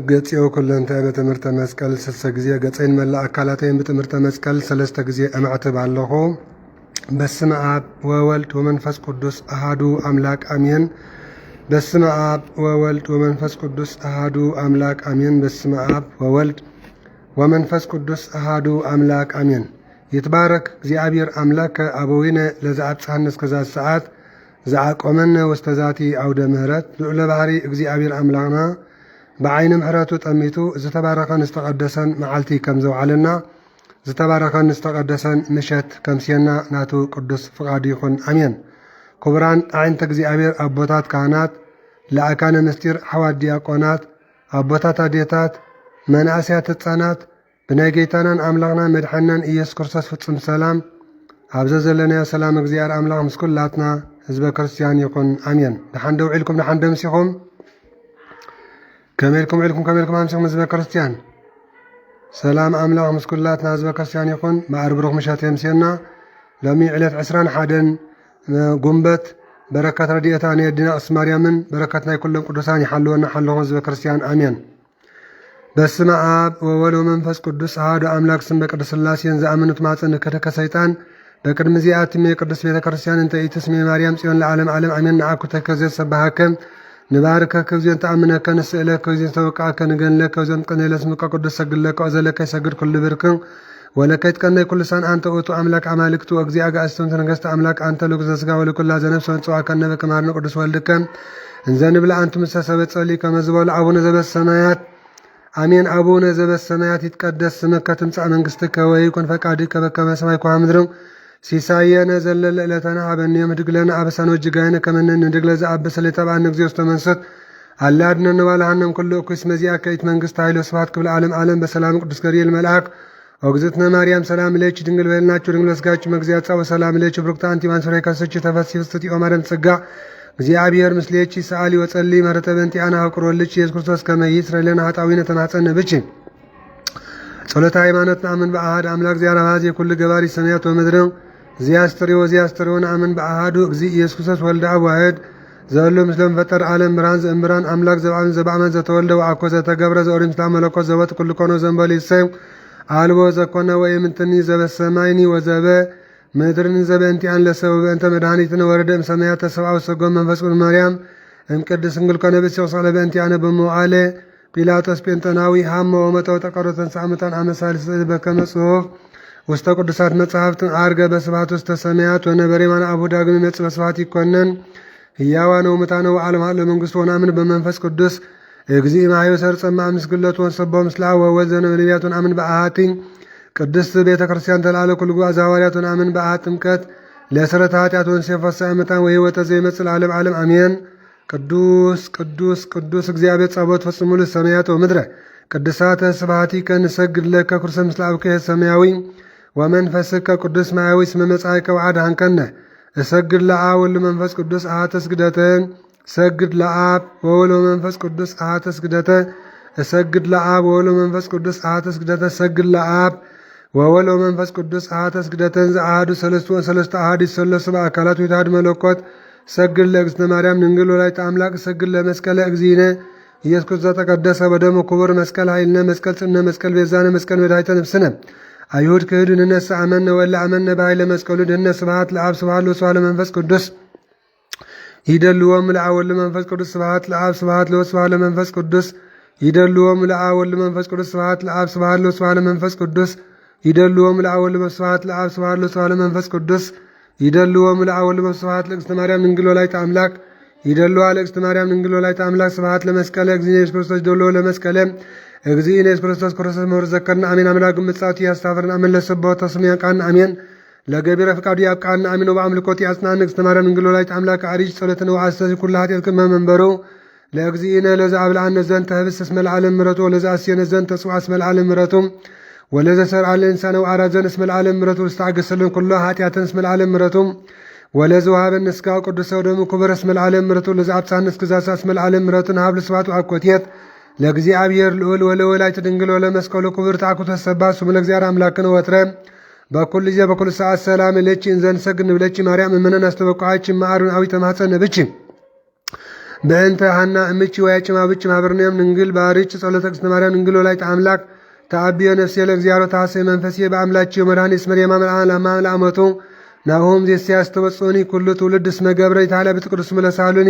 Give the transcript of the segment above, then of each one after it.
ገጽዮ ኩለንታይ በትምህርተ መስቀል ስልሰ ጊዜ ገጸይን መላእ አካላተይን በትምህርተ መስቀል ሰለስተ ጊዜ እምዕትብ ኣለኹ። በስመ አብ ወወልድ ወመንፈስ ቅዱስ አሃዱ አምላክ አሜን። በስመ አብ ወወልድ ወመንፈስ ቅዱስ አሃዱ አምላክ አሜን። በስመ አብ ወወልድ ወመንፈስ ቅዱስ አሃዱ አምላክ አሜን። ይትባረክ እግዚአብሔር አምላከ አበዊነ ለዘአብጽሐነ እስከዛ ሰዓት ዘአቆመነ ወስተዛቲ አውደ ምህረት ልዑለ ባህሪ እግዚአብሔር አምላክና بعين محرته تأميتو زتباركان استقدسن معلتي كم زوعلنا زتباركان استقدسن مشت كم سينا ناتو قدس فقاديخون أمين كبران عين تجزي أبير أبوتات كانت لأكان مستير حواد دياقونات أبوتات ديتات من أسيات التسانات بناجيتانا أملاغنا مدحنان إيس كرسس فتسم سلام عبزز لنا يا سلام اجزيار أملاغ مسكولاتنا حزب كريستيان يكون أمين نحندو علكم نحندو مسيخهم كمالكم علكم كمالكم أمسك مزبا كريستيان سلام أملاغ مسكولاتنا حزب كريستيان يكون مع ربروخ مشات يمسينا لمي علت عسران حدن قنبت بركات رديئتاني الدينا أسماريامن بركاتنا كلهم قدسان يحلونا حلوهم حزب كريستيان آمين بسم آب وولو منفس قدس هادو أملاك سنبا قدس الله سينزا أمنت معصن كتك سيطان بكر مزيئات مي قدس بيت كريستيان انت ايتسمي مريم سيون لعالم عالم أمين نعاكو تكزير سبهاكم نباركك وزين تأمنك نسألك وزين توقعك نقن لك وزين قني لاسمك قدس سجل لك وزلك يسجد كل بركن ولك يتكني كل سان أنت أوتو أملاك عمالك تو أجزي أجا أستون تنجست أملاك أنت لوك زسقا ولكل هذا نفس وانتوعك النبك مارنا قدس والدكم إنزان بلا أنتم الساسبت صلي كما زبال أبونا زب السمايات آمين أبونا زب السمايات يتقدس سمك تمسع من قستك ويكون فكادك بكما سمايك وعمدرم سيسايانا زلل إلتنا عبن يوم دقلنا عبسان وجقاينا كمن ندقل زعبس اللي تبع نقزي وستمنصت علادنا نوال عنهم كله كيس مزيا كيت منقست هايلو صفات قبل عالم عالم بسلام قدس كريل الملعك وقزتنا مريم سلام ليش دنقل بيلناتشو دنقل اسقاتشو مقزيات سوا سلام ليش بركتا انتي مانسوري كاسوشي تفاسي فستي ومارن تسقع مزيا عبير مسليتشي سالي وتصلي مرتب انتي انا هقروا ليش يسكرتوس كما يسر لنا هتعوينة تمحسن بيتشي صلاة عيمانتنا من بأهاد أملاك زيارة هذه كل جباري سميات ومدرن زياستريون أمن بأهادو إغزي يسكسس والدع واحد زولو مسلم فتر عالم برانز امبران أملاك زبعان زبعمن زتولد وعكو زتقبر زورين سلام ملكو زوات كل كونو زنبالي السيم عالبو زكونا ويمنتني زب السمايني وزب مدرن زب انتي عن لسوب انت مدهانيتنا وردم سميات سبعة وسقوم من فسقون مريم امكدس انقل كان بسي وصال بانتي عن بموعالي بيلاطس بنتناوي حامة ومتو تقرطن سعمتان عم سالس بكم صوف وستقدسات مصحفت عارقه بسبات وستسميات ونبري من ابو داغم مص بسبات يكونن هياوان ومتانو عالم على منغست ونامن بمنفس قدس اغزي ما يسر صما مسكلت وسبو مسلا ووزن نبيات امن باهاتين قدس بيت كريستيان تلالو كل غزاويات امن باهاتمكت لسرتات ياتون سيفسامتان وهيوت زي مسل عالم عالم امين قدوس قدوس قدوس እግዚአብሔር ጸሎት ፈጽሙ ለሰማያት ወምድረ ቅድሳተ ስብሐቲከ ንሰግድ ለከ ኩርሰ ምስለ አብከ ሰማያዊ ወመንፈስከ ቅዱስ ማያዊ እስመ መጻእከ ወአድኃንከነ እሰግድ ለአብ ወወልድ ወመንፈስ ቅዱስ አሐተ ስግደተ ሰግድ ለአብ ወወልድ ወመንፈስ ቅዱስ አሐተ ስግደተ እሰግድ ለአብ ወወልድ ወመንፈስ ቅዱስ አሐተ ስግደተ ሰግድ ለአብ ወወልድ ወመንፈስ ቅዱስ አሐተ ስግደተ ዘአሐዱ ሰለስቱ ወሰለስቱ አሐዱ ሰለስቱ በአካላቱ ይታድ መለኮት ሰግድ ለእግዝእትነ ማርያም ድንግል ወላዲተ አምላክ ሰግድ ለመስቀለ እግዚእነ ኢየሱስ ክርስቶስ ተቀደሰ በደሙ ክቡር መስቀል ኃይልነ መስቀል ጽነ መስቀል ቤዛነ መስቀል መድኃኒተ ነፍስነ አይሁድ ክህዱ ንነሳ አመነ ወላ አመነ በኃይለ መስቀሉ ድህነ ስብሐት ለአብ ስብሐት ለወልድ ለመንፈስ ቅዱስ ይደልዎም ለአብ ወልድ መንፈስ ቅዱስ ስብሐት ለአብ ስብሐት ለወልድ ስብሐት ለመንፈስ ቅዱስ ይደልዎም ለአብ ወልድ መንፈስ ቅዱስ ስብሐት ለአብ ስብሐት ለወልድ ስብሐት ለመንፈስ ቅዱስ ይደልዎም ለአብ ወልድ ስብሐት ለአብ ስብሐት ለወልድ ስብሐት ለመንፈስ ቅዱስ ይደልዎም ለአብ ወልድ ስብሐት ለእግዝእትነ ማርያም ድንግል ወላዲተ አምላክ ይደልዋ ለእግዝእትነ ማርያም ድንግል ወላዲተ አምላክ ስብሐት ለመስቀለ እግዚእነ ኢየሱስ ክርስቶስ ይደልዎ ለመስቀለ እግዚእነ ኢየሱስ ክርስቶስ ክርስቶስ መውረድ ዘከርና አሜን አምላክ ምጻቱ ያስታፈርና አሜን ለሰባው ተስም ያቃና አሜን ለገቢረ ፍቃዱ ያቃና አሜን ወበአምልኮት ያጽናን እግዝእትነ ማርያም ድንግል ወላዲተ አምላክ አሪጅ ጸሎተነ ወአስተዚ ኩሉ ኃጢአት ከመንበሩ ለእግዚእነ ለዘ አብልዓነ ዘንተ ህብስ እስመ ለዓለም ምሕረቱ ወለዘ አስየነ ዘንተ ጽዋ እስመ ለዓለም ምሕረቱ ወለዘ ሰርዐ ለእንሳነ ወአራዘ እስመ ለዓለም ምሕረቱ ወስተአገሰለን ኩሉ ኃጢአትን እስመ ለዓለም ምሕረቱ ወለዘ ወሀበነ ሥጋው ቅዱስ ወደሙ ክቡር እስመ ለዓለም ምሕረቱ ወለዘ አብጽሐነ እስከዛሳ እስመ ለዓለም ምሕረቱ ሀብ ስብሐት ወአኮቴት ለእግዚአብሔር ልዑል ወለወላዲተ ድንግል ወለመስቀሉ ክቡር ተአኩቶ ሰባ ስሙ ለእግዚአብሔር አምላክነ ወትረ በኩል ጊዜ በኩል ሰዓት ሰላም ለቺ እንዘን ሰግድ ንብለቺ ማርያም እመነን አስተበቋች ማአሩን አዊ ተማጸነ ብቺ በእንተ ሐና እምቺ ወያጭማ ብጭ ማብርነም ንግል ባሪች ጸሎተ ቅድስት ማርያም ንግል ወላዲተ አምላክ ተአብየ ነፍሴ ለእግዚአብሔር ታሰይ መንፈሴ በአምላችው መድኃኒት መርያም አመቱ ናሆም ዜስያስ ተወጾኒ ኩሉ ትውልድ እስመ ገብረ ይታለ በትቅዱስ መለሳሉኒ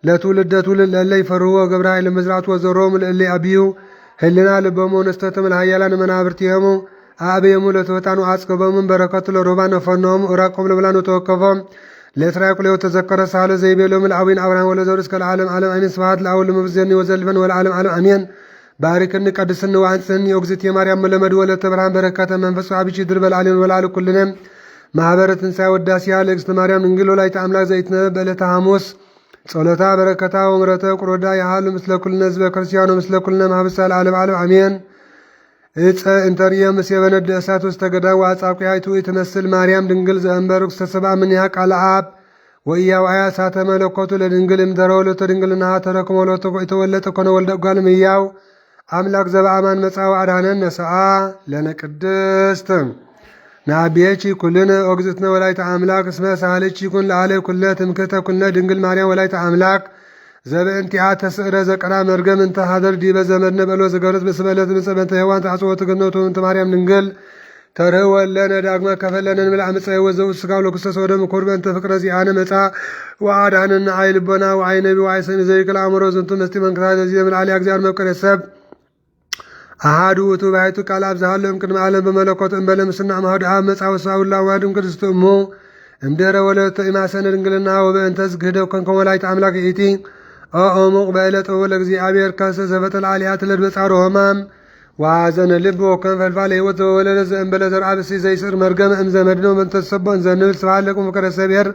ለትውልደ ትውልድ ለለ ይፈርዎ ገብረ ኃይለ መዝራት ወዘሮም ለለ አብዩ ህልና ልበሞ ነስተተም ለሃያላን መናብርቲየሙ አብየሙ ለተወጣኑ አጽቀበሙን በረከቱ ለሮባን ፈኖም ራቆም ለብላኑ ተወከፈም ለእስራኤል ለው ተዘከረ ሳለ ዘይቤሎም ለአቡነ አብርሃም ወለዘር እስከ ዓለም ዓለም አይነ ስብሐት ለአውል መብዘኒ ወዘልፈን ወለዓለም ዓለም አሜን። ባሪክን ቀድስን ወአንጽን የኦግዝት የማርያም መለመድ ወለተ ብርሃን በረከተ መንፈስ አብቺ ድርበል አለን ወላል ኩልነም ማህበረ ትንሣኤ ወዳሴያ ለእግዝእተ ማርያም ድንግል ወላዲተ አምላክ ዘይትነ በዕለተ ሐሙስ ጸሎታ በረከታ ወምረተ ቁሮዳ ያሃሉ ምስለ ኩልነ ህዝበ ክርስቲያኑ ምስለ ኩልነ ማህበሳል ዓለም ዓለም አሜን። እፀ እንተርየ ምስየ በነደ እሳት ውስተ ገዳም ወአጻብቂያይቱ ትመስል ማርያም ድንግል ዘእንበሩ ተሰባ ምንያ ቃለ አብ ወኢያዋያ እሳተ መለኮቱ ለድንግል እምደረ ወለተ ድንግልና ተረክሞ ለተ የተወለጠ ኮነ ወልደ እጓል እምሕያው አምላክ ዘበአማን መጻው አዳነነ ሰአ ለነ ቅድስት ናቤቺ ኩልነ ኦግዝእትነ ወላዲተ አምላክ እስመ ሳህልቺ ኩን ለዓለ ኩለ ትምክህተ ኩልነ ድንግል ማርያም ወላዲተ አምላክ ዘበእንቲአ ተስዕረ ዘቀራ መርገም እንተ ሀደር ዲበ ዘመድነ በሎ ዘገረት በስበለት ምጸበንተ ሔዋን ተአጽወ ትግነቱ እንተ ማርያም ድንግል ተርህወለነ ዳግመ ከፈለነን ምልአ ምጸ ወዘው ስጋው ለክርስቶስ ወደም ኩርበ እንተ ፍቅረ ዚአነ መጻ ወአዳነነ አይ ልቦና ወአይ ነቢ ወአይ ሰሚ ዘይክል አእምሮ ዝንቱ መስቲ መንክራ ዘዚህ ምልአሊ እግዚአብሔር መፍቀረ ሰብ አሃዱ ውእቱ ባሕቱ ቃል አብ ዘሃሎም ቅድመ ዓለም በመለኮት እንበለ ምስና እምአሐዱ አብ መጻ ወሰብአ ወላድም ቅድስት እሙ እምድኅረ ወለደቶ ኢማሰነ ድንግልና ወበእንተ ዝክህደው ኮንከም ወላዲተ አምላክ ይእቲ ኦሙቅ በዕለተ ለእግዚአብሔር ከሰ ዘፈጠረ አልያት ለድ በጻሮ ሕማም ወሐዘነ ልብ ወከም ፈልፋለ ሕይወት ዘወለደ ዘእንበለ ዘርአ ብእሲ ዘይስዕር መርገመ እምዘመድነው መንተሰቦ እንዘንብል ስብሐት ለቁም ፍቅረ እግዚአብሔር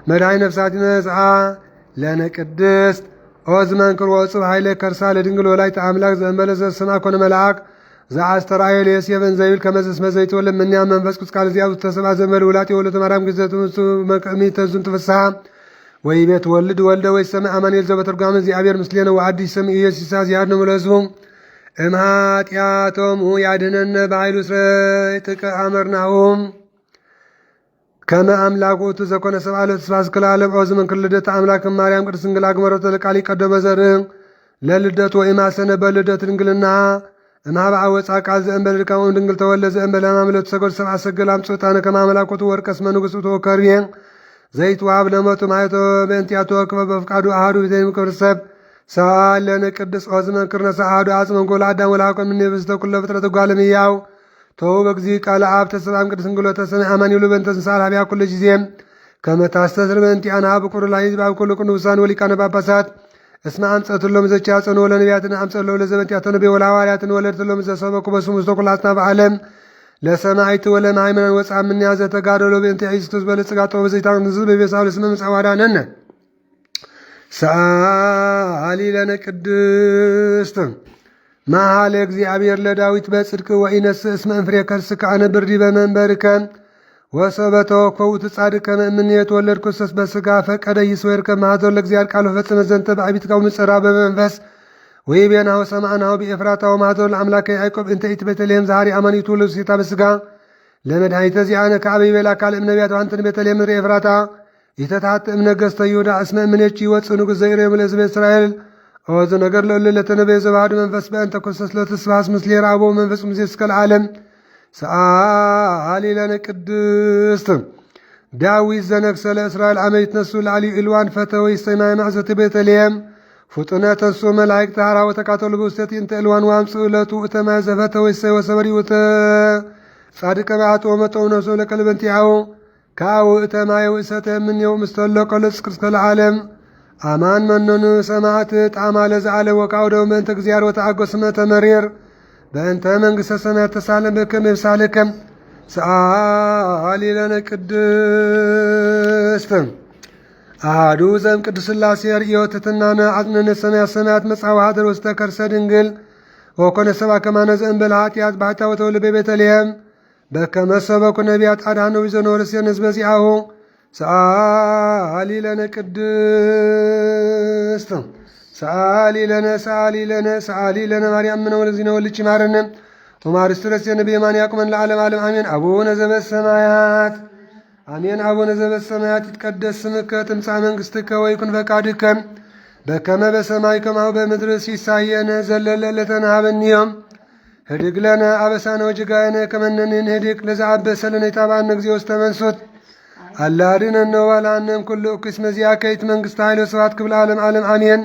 መድኃኒ ነፍሳቲነ ዘአ ለነ ቅድስት ኦዝመንክር ወጽብ ኃይለ ከርሳ ለድንግል ወላዲተ አምላክ ዘእንበለ ዘስማ ኮነ መልአክ ዘአስተርአዮ ለዮሴፍን ዘይብል ከመ እስመ ዘይትወለድ እምኔሃ መንፈስ ቅዱስ ቃል እግዚአብሔር ተሰብአ ዘእንበለ ውላጤ ወለተ ማርያም ግዘቱ መቅሚተ ዝንቱ ፍስሐ ወይቤት ወልድ ወልደ ወይሰምዕ አማኑኤል ዘበተርጓሚ እግዚአብሔር ምስሌነ ወአዲስ ስም ኢየሱስ ያድኅኖሙ ለሕዝቡ እምኃጢአቶሙ ያድኅነነ በኃይሉ እስራኤል ጥቀ አመርናሁም ከመ አምላክ ውእቱ ዘኮነ ሰብአ ለተስፋስ ክለ ዓለም ኦዝ መንክር ልደተ አምላክ ማርያም ቅድስት ድንግል አግመረቶ ለቃሊ ቀደመ ዘርእ ለልደቱ ወኢማሰነ በልደት ድንግልና እምኀበ አወፃ ቃል ዘእንበለ ድካሙ ድንግል ተወልደ ዘእንበለ ሕማም ለተሰገዱ ሰብአ ሰገል አምጽኡታነ ከመ አምላክ ውእቱ ወርቀ እስመ ንጉሥ ውእቱ ወከርቤ ዘይትወሀብ ለሞቱ ማየቶ በእንቲአቶ ወክበ በፍቃዱ አሐዱ ቤተይም ክብር ሰብ ሰአል ለነ ቅድስት ኦዝ መንክር ነሣ አሐዱ አጽመን ጎለ አዳም ወለአቆም እምኔ ብዝተ ኩሎ ፍጥረት እጓለ እምሕያው ተው በግዚእ ቃለ አብ ተሰብአም ቅድስት ድንግል ወተሰምዕ አማኑኤል በእንተ ትንሣኤ ኀቤሃ ኩሉ ጊዜም ከመ ታስተስር በእንቲአነ ኀበ ኩሉ ለሕዝብ አብ ኩሉ ቅዱሳን ወሊቃነ ጳጳሳት እስመ አምጸትሎም ዘቻጽንኦ ለነቢያትን አምጸትሎም ለዘበንቲአቶ ነቢይ ወለሐዋርያትን ወለድትሎም ዘሰበኩ በስሙ ውስተ ኩሉ አጽናፈ ዓለም ለሰማዕቱ ወለማእመናን ወፃ እምኔሃ ዘተጋደሎ በእንተ ኢየሱስ ክርስቶስ በልጽጋ ጥበብ ዘይታን ሕዝብ በቤሳው ለስመ ምጽአት አዳነነ ሰአሊ ለነ ቅድስት መኃልየ እግዚአብሔር ለዳዊት በጽድቅ ወኢነስእ እስመ እንፍሬ ከርስከ አነብር ዲበ መንበርከ ወሰበ ተወከውት ጻድቅ ከመ እምኔ የተወለድኩ ክርስቶስ በሥጋ ፈቀደ ይስወርከ ማኅደሩ ለእግዚአብሔር ቃል ፈጽመ ዘንተ በአቢትካው ምጽራ በመንፈስ ወይቤናሁ ሰማዕናሁ በኤፍራታ ወማኅደሩ ለአምላከ ያዕቆብ እንተ ኢት ቤተልሔም ዛሃሪ አማኒቱ ለሴታ በሥጋ ለመድኃኒተ ዚአነ ከአበ ይቤላ ካልእ እምነቢያት ወአንትነ ቤተልሔም ምድረ ኤፍራታ ኢተትሐት እምነገሥተ ይሁዳ እስመ እምኔኪ ይወፅእ ንጉሥ ዘይሬሙ ለሕዝበ እስራኤል ኦዝ ነገር ለእለ ለተነበየ ዘባሕዱ መንፈስ በእንተ ክርስቶስ ለትስብሐት ምስሌ ረአቦ መንፈስ ቅዱስ እስከ ለዓለም ሰአሊ ለነ ቅድስት ዳዊት ዘነግሠ ለእስራኤል አመ ይትነሱ ለዓሊ ዕልዋን ፈተወ ይሰማይ ማዕዘተ ቤተልሔም ፍጡነ ተንሱ መላእክት ሀራ ወተቃተሉ በውስቴት እንተ ዕልዋን ወአምጽኡ ለቱ እተማይ ዘፈተወ ይሰይ ወሰበሪ ወተ ጻድቀ በአቶ ወመጠው ነፍሶ ለቀልበንቲአሁ ካው እተማይ ወእሰተ እምኔው ምስተለቆ ለጽድቅ እስከ ለዓለም አማን መነኑ ሰማዕት ጣዕማ ለዘአለ ወካውደው በእንተ እግዚአብሔር ወተአጐ ስመ ተመሪር በእንተ መንግሥተ ሰማያት ተሳለም በከመ ይብሳልከ ሰአሊ ለነ ቅድስት አሐዱ ዘእም ቅዱስ ሥላሴ ርእዮ ትሕትናነ አጽንነ ሰማያት ሰማያት መጽአ ወኀደረ ውስተ ከርሰ ድንግል ወኮነ ሰብአ ከማነ ዘእንበለ ኃጢአት ባሕታዊ ወተወልደ በቤተልሔም በከመ ሰበኩ ነቢያት አድኃኖ ቢዘኖ ርእስየ ሕዝበ ዚአሁ ሰአሊ ለነ ቅድስት ሰአሊ ለነ ማርያም እምነ ወለዚነ ወልድኪ ማረነ ወማርስት ነቢየ ማን ያቁመን ለዓለም ዓለም አሜን። አቡነ ዘበሰማያት አሜን። አቡነ ዘበሰማያት ይትቀደስ ስምከ ትምጻእ መንግሥትከ ወይኩን ፈቃድከ በከመ በሰማይ ከማሁ በምድር ሲሳየነ ዘለለለተነ ሀበኒዮም ህድግ ለነ አበሳነ ወጅጋየነ ከመነንን ህድግ ለዘአበሰ ለነ ይታባነ እግዚኦ ውስተ መንሱት አላ አድኅነነ ወባልሐነ እምኩሉ እኩይ መዚአ ከይት መንግሥተ ኃይል ወስብሐት ክብለ ዓለም ዓለም አሜን።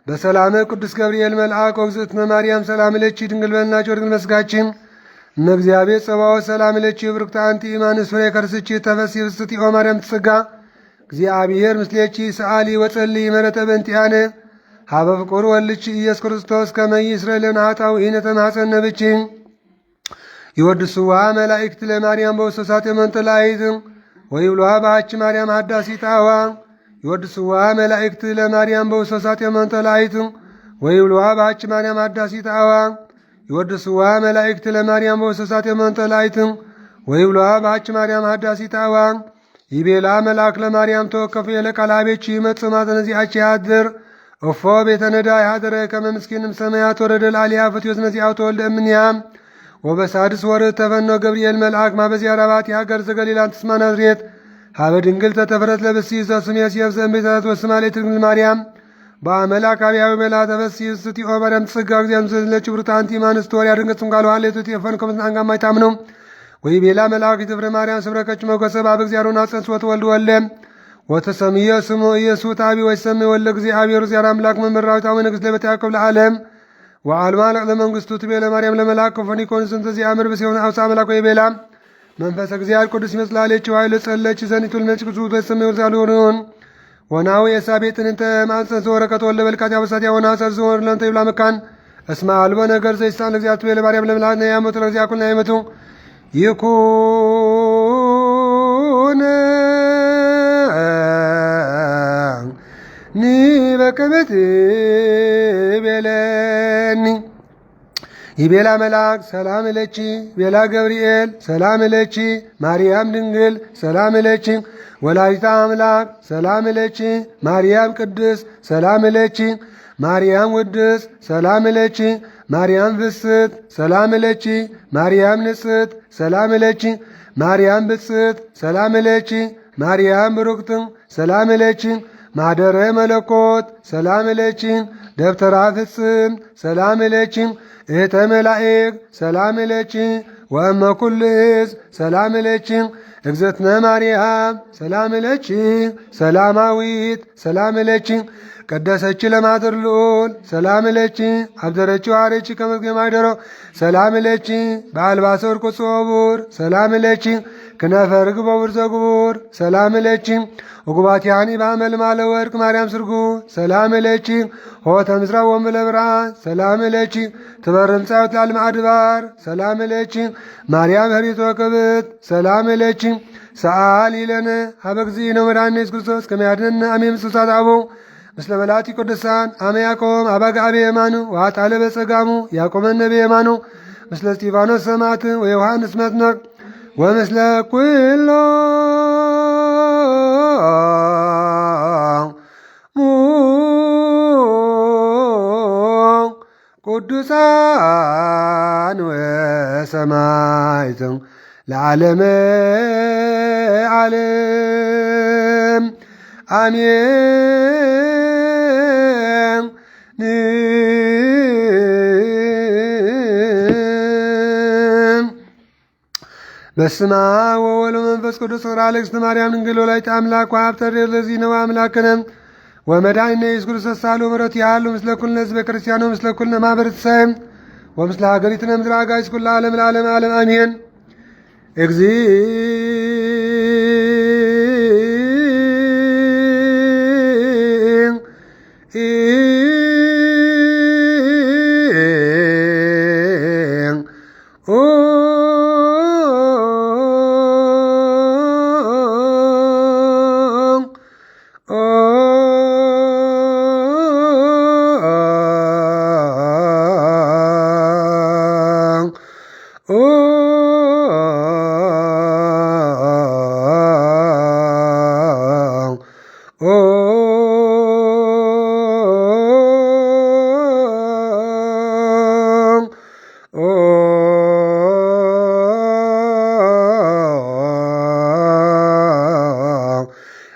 በሰላመ ቅዱስ ገብርኤል መልአክ ወግዝእትነ ማርያም ሰላም ለኪ ድንግል በልናች ወድንግል መስጋችን እመእግዚአብሔር ጸባኦት ሰላም ለኪ ብርክት አንቲ እማንስ ፍሬ ከርስኪ ተፈሥሒ ፍስሕት ኦ ማርያም ትጽጋ እግዚአብሔር ምስሌኪ ሰአሊ ወጸልይ መረተ በእንቲአነ ሀበ ፍቁር ወልድኪ ኢየሱስ ክርስቶስ ከመ ይስረይ ለነ ኃጣውኢነ ተማፀነ ብኪ ይወድስዋ መላእክት ለማርያም በውስተ መንጠላይት ወይብሉዋ በአቺ ማርያም ሀዳሲት አዋ ይወድስዋ መላእክት ለማርያም በውስተ መንጠላይት ወይብሉዋ በአቺ ማርያም ሀዳሲት አዋ ይወድስዋ መላእክት ለማርያም በውስተ መንጠላይት ወይብሉዋ በአቺ ማርያም ሀዳሲት አዋ ይቤላ መልአክ ለማርያም ተወከፉ የለቃላቤች ይመጽእ ማዘነዚአች ያድር እፎ ቤተ ነዳ ያደረ ከመ ምስኪንም ሰማያት ወረደ ላሊያ ፍትዮት ነዚአው ተወልደ እምንያ ወበሳድስ ወር ተፈኖ ገብርኤል መልአክ ማበዚያ ረባት የሀገር ዘገሊላን ትስማ ናዝሬት ሀበ ድንግል ተተፍረት ለብሲ ዘስም የስየፍ ዘንቤታት ወስማሌት ድንግል ማርያም በአመላክ አብያዊ መላ ተፈሲ ስቲኦ ማርያም ትጽጋ እግዚአብሔር ዘለች ብሩት አንቲ ማንስት ወር ያድንገጽም ቃልዋን ሌቱት የፈን ከምትናንጋማ ይታምነው ወይ ቤላ መልአክ ይትፍረ ማርያም ስብረከች መጎሰብ አብ እግዚአብሔርን አጸንስ ወተወልድ ወለ ወተሰምየ ስሙ ኢየሱስ ታቢ ወይሰም ወለ እግዚአብሔር ዚያር አምላክ መምራዊት አመ ንግሥት ለቤተ ያዕቆብ ለዓለም ወአልማ ለመንግስቱ ትቤ ለማርያም ለመልአክ ፎኒኮን ስንተ ዚአምር በሲሆን አውሳ መልአክ ወይ ቤላ መንፈስ እግዚአብሔር ቅዱስ ይመስላለች ኃይል ጸለች ዘኒቱል ነጭ ቅዱስ ወይሰም ወዛሉን ወናው የሳቤጥን እንተ ማንጸን ወረቀት ወለ በልካት ያበሳት ያወና ሰርዝ ወር ለንተ ይብላ መካን እስማ አልቦ ነገር ዘይሳን እግዚአብሔር ትቤ ለማርያም ለመልአክ ነው ያመጡ ለእግዚአብሔር ኩልና ያመጡ ይኩን ኒ በከመት ቤለኒ ይቤላ መልአክ ሰላም ለቺ ቤላ ገብርኤል ሰላም ለቺ ማርያም ድንግል ሰላም ለቺ ወላዲተ አምላክ ሰላም ለቺ ማርያም ቅድስ ሰላም ለቺ ማርያም ውድስ ሰላም ለቺ ማርያም ፍስት ሰላም ለቺ ማርያም ንጽት ሰላም ለቺ ማርያም ብጽት ሰላም ለቺ ማርያም ብሩክት ሰላም ለቺ ማደረ መለኮት ሰላም ለቺ ደብተራ ፍጽም ሰላም ለቺ እህተ መላእክ ሰላም ለቺ ወእመ ኩሉ ሕዝብ ሰላም ለቺ እግዝእትነ ማርያም ሰላም ለቺ ሰላማዊት ሰላም ለቺ ቀደሰች ለማድር ልዑል ሰላም ለቺ አብደረች ዋረች ከመዝገም አይደሮ ሰላም ለቺ በአልባሰ ወርቅ ጽቡር ሰላም ለቺ ክነፈ ርግብ ወብር ዘግቡር ሰላም ለቺ ወጉባቲያኒ በአመልማለ ወርቅ ማርያም ስርጉ ሰላም ለቺ ሆተ ምዝራ ወምለ ብርሃን ሰላም ለቺ ትበርም ጻውት ላልም አድባር ሰላም ለቺ ማርያም ህሪቶ ክብት ሰላም ለቺ ሰአሊ ለነ ሀበ እግዚእነ ወመድኃኒነ ኢየሱስ ክርስቶስ ከመ ያድኅነነ አሜን። ምስሳት አቦ ምስለ መላእክት ቅዱሳን አመ ያቆም አባግዓ በየማኑ ወአጣለ በጸጋሙ ያቆመነ በየማኑ ምስለ እስጢፋኖስ ሰማዕት ወዮሐንስ መጥምቅ ወምስለ ኩሎ ቅዱሳን ወሰማዕት ለዓለመ ዓለም አሜን። በስመ አብ ወወልድ ወመንፈስ ቅዱስ ወእግዝእትነ ማርያም ድንግል ወላዲተ አምላክ ወሀብተ ለዚህ ነው አምላክነ ወመድኃኒነ ኢየሱስ ክርስቶስ ሳሉ ምሕረቱ ያሉ ምስለ ኩልነ ሕዝበ ክርስቲያኖ ምስለ ኩልነ ማኅበረ ትንሣኤ ወምስለ ሀገሪትነ ምድረ አጋዕዝት ኩሉ ዓለም ለዓለመ ዓለም አሜን።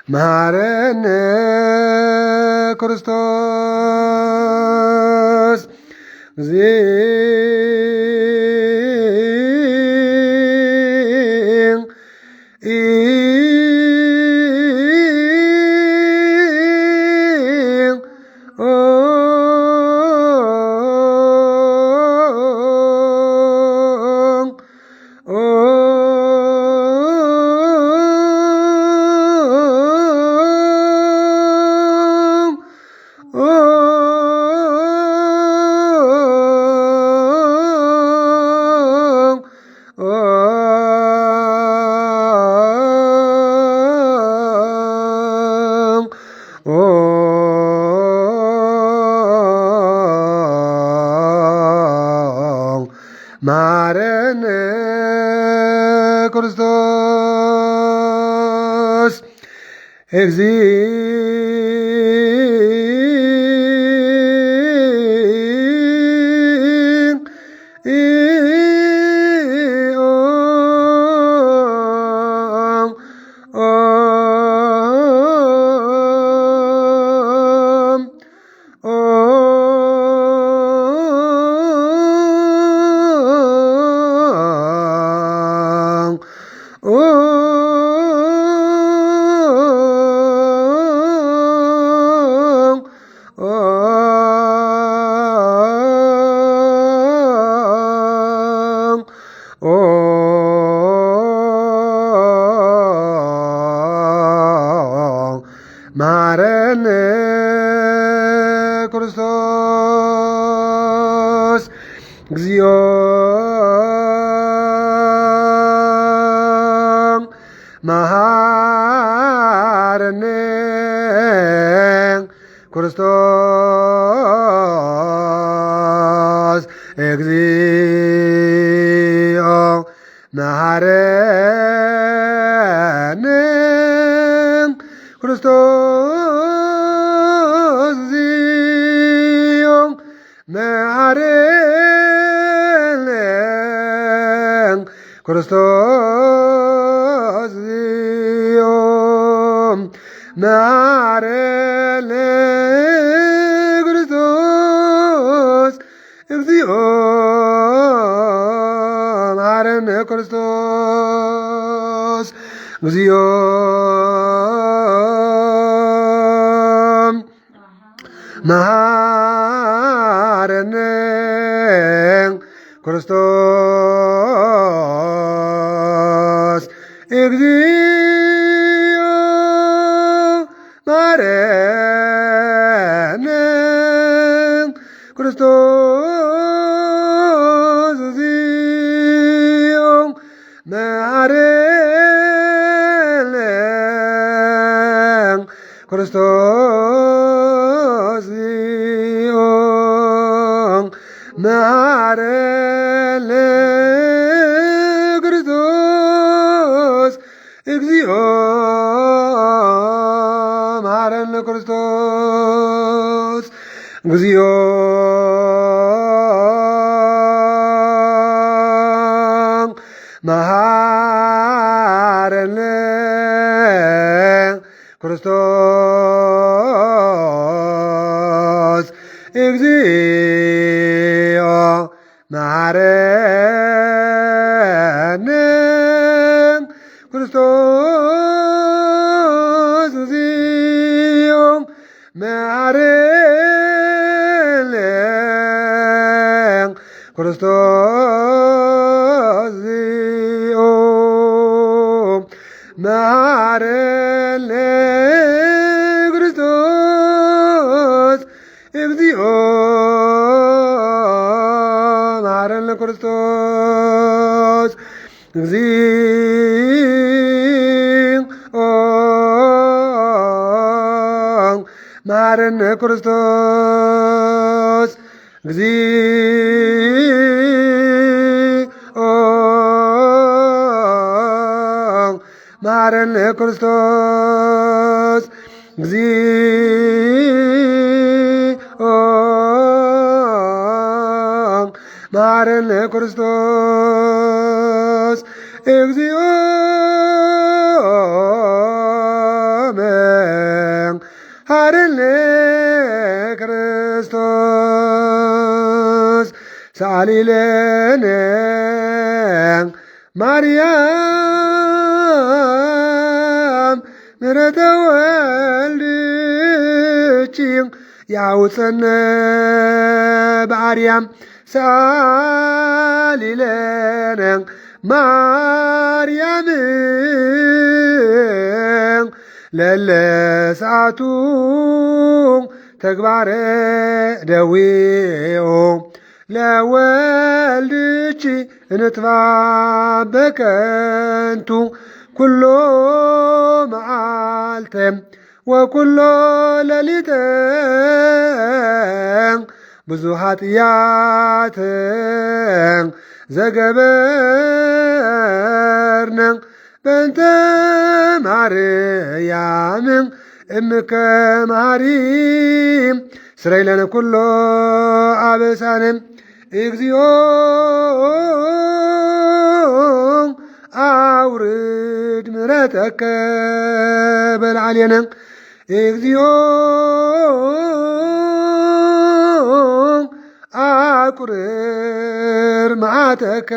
መሐረነ ክርስቶስ ማረነ ክርስቶስ ማረነ ክርስቶስ እግዚኦ መሐረነ ክርስቶስ እግዚኦ መሐረነ ክርስቶስ እግዚኦ መሐረነ ክርስቶስ እግዚኦ መሐረነ ክርስቶስ እግዚኦ መሐረነ ክርስቶስ እግዚኦ መሐረነ ክርስቶስ እግዚኦ መሐረነ ክርስቶስ እግዚኦ መሐረነ ክርስቶስ እግዚኦ መሐረነ ክርስቶስ እግዚኦ መሐረነ ክርስቶስ እግዚኦ መሐረነ ክርስቶስ እግዚኦ መሐረነ ክርስቶስ እግዚኦ መሐረነ ክርስቶስ እግዚኦ መሐረነ ክርስቶስ እግዚኦ መሐረነ ክርስቶስ እግዚኦ መሐረነ ክርስቶስ እግዚኦ መሐረነ ክርስቶስ እግዚኦ መሐረነ ክርስቶስ እግዚኦ መሐረነ ሰአሊ ለነ ማርያም ምሕረተ ወልድኪ ያውፀነ በአርያም ሰአሊ ለነ ማርያም ለለ ሰዓቱ ተግባረ ደዊኦ ለወልድኪ እንጥፋ በከንቱ ኩሎ መዓልተ ወኩሎ ሌሊተ ብዙ ኃጢአት ዘገበርነ በእንተ ማርያም እምከ መሃሪም ስረይ ለነ ኩሎ አበሳነ እግዚኦ አውርድ ምሕረተከ በልዓልየነ እግዚኦ አቁርር መዓተከ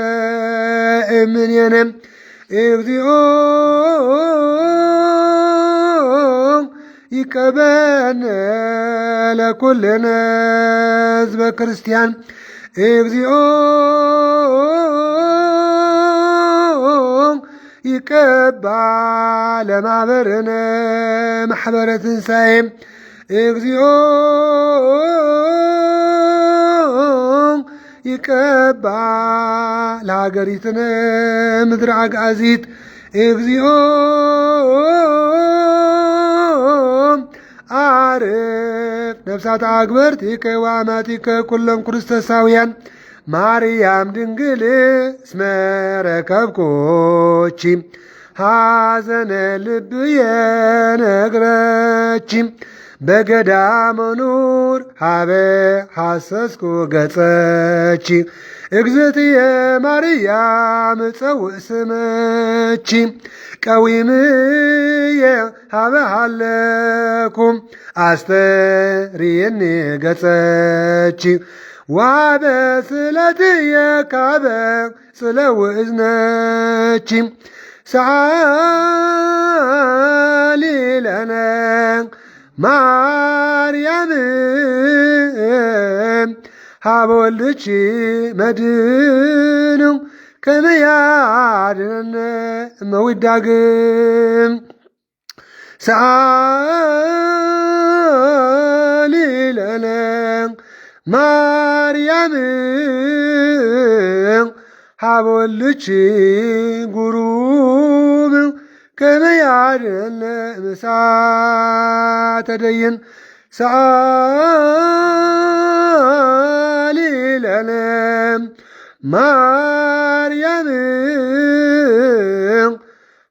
እምኔነ እግዚኦ ይቀበነ ለኩልነ ሕዝበ ክርስቲያን እግዚኦ ይቀባ ለማኅበርነ ማኅበረ ትንሣኤ እግዚኦ ይቀባ ለሃገሪትነ ምድረ አግዓዚት እግዚኦ አርፍ ነፍሳት አግበርቲከ ወአማቲከ ኩሎም ክርስቶሳውያን ማርያም ድንግል እስመ ረከብኮቺ ሐዘነ ልብየ ነግረቺ በገዳመ ኑር ሀበ ሐሰስኩ ገጸቺ እግዝእትየ ማርያም ጸውእ ስመቺ ቀዊምየ ሀበ ሃለኩ አስተርየኒ ገጸቺ ዋበ ስለትየ ካበ ጽለውእ እዝነቺ ሰአሊ ለነ ማርያም ሀበ ወልድኪ መድኅኑ ከመ ያድኅነነ እመዊዳግም ሰአሊ ለነ ማርያም ሀበ ወልድኪ ጉሩብ ከመ ያድኅነነ እምእሳተ ደይን ሰአሊ ለነ ማርያም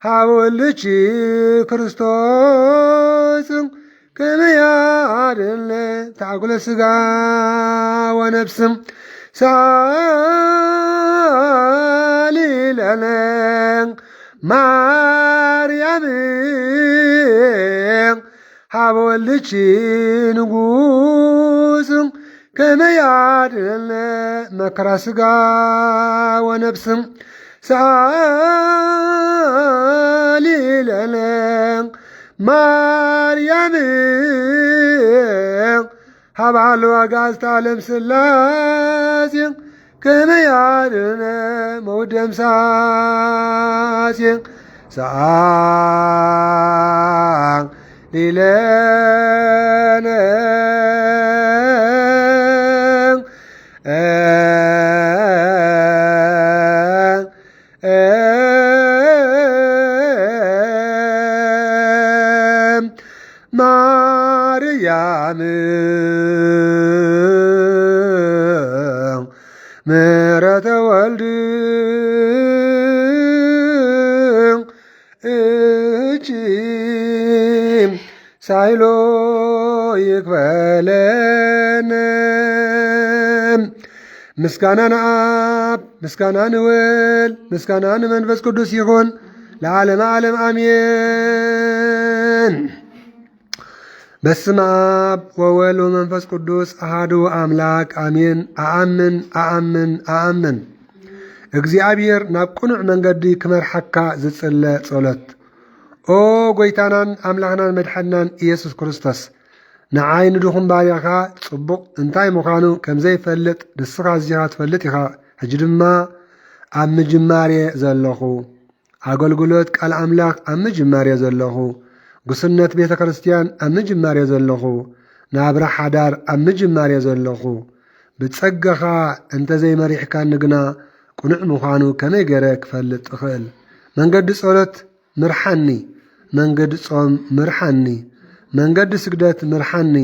ሀበ ወልድኪ ክርስቶስ ከመ ያድኅነነ ተአኩለ ሥጋ ወነፍስም ሰአሊ ለነ ማርያም ሀበ ወልድኪ ንጉሥ ከመ ያድኅነነ መከራ ሥጋ ወነፍስም ሰአሊ ለነ ማርያም ሀበ ሀለወ አጋዕዝተ ዓለም ሥላሴ ከመ ያድኅነነ መውደየ ምሳሴ ሰአሊ ለነ ማርያም ምሕረተ ወልድኪ ሳይሎ ይክፈለነ ምስጋናን አብ ምስጋናን ወልድ ምስጋናን መንፈስ ቅዱስ ይሁን ለዓለመ ዓለም አሜን። በስመ አብ ወወልድ ወመንፈስ ቅዱስ አሐዱ አምላክ አሜን። አአምን እግዚአብሔር ናብ ቁኑዕ መንገዲ ክመርሐካ ዝጽለ ጸሎት። ኦ ጎይታናን አምላኽናን መድሓናን ኢየሱስ ክርስቶስ ንዓይ ንድኹም ባርያኻ ጽቡቕ እንታይ ምዃኑ ከም ዘይፈልጥ ንስኻ እዚኻ ትፈልጥ ኢኻ። ሕጂ ድማ ኣብ ምጅማርየ ዘለኹ ኣገልግሎት ቃል ኣምላኽ ኣብ ምጅማርየ ዘለኹ ጉስነት ቤተ ክርስቲያን ኣብ ምጅማርየ ዘለኹ ናብራ ሓዳር ኣብ ምጅማርየ ዘለኹ ብጸጋኻ እንተዘይመሪሕካ ንግና ቁኑዕ ምዃኑ ከመይ ገይረ ክፈልጥ እኽእል? መንገዲ ጸሎት ምርሓኒ፣ መንገዲ ጾም ምርሓኒ፣ መንገዲ ስግደት ምርሓኒ፣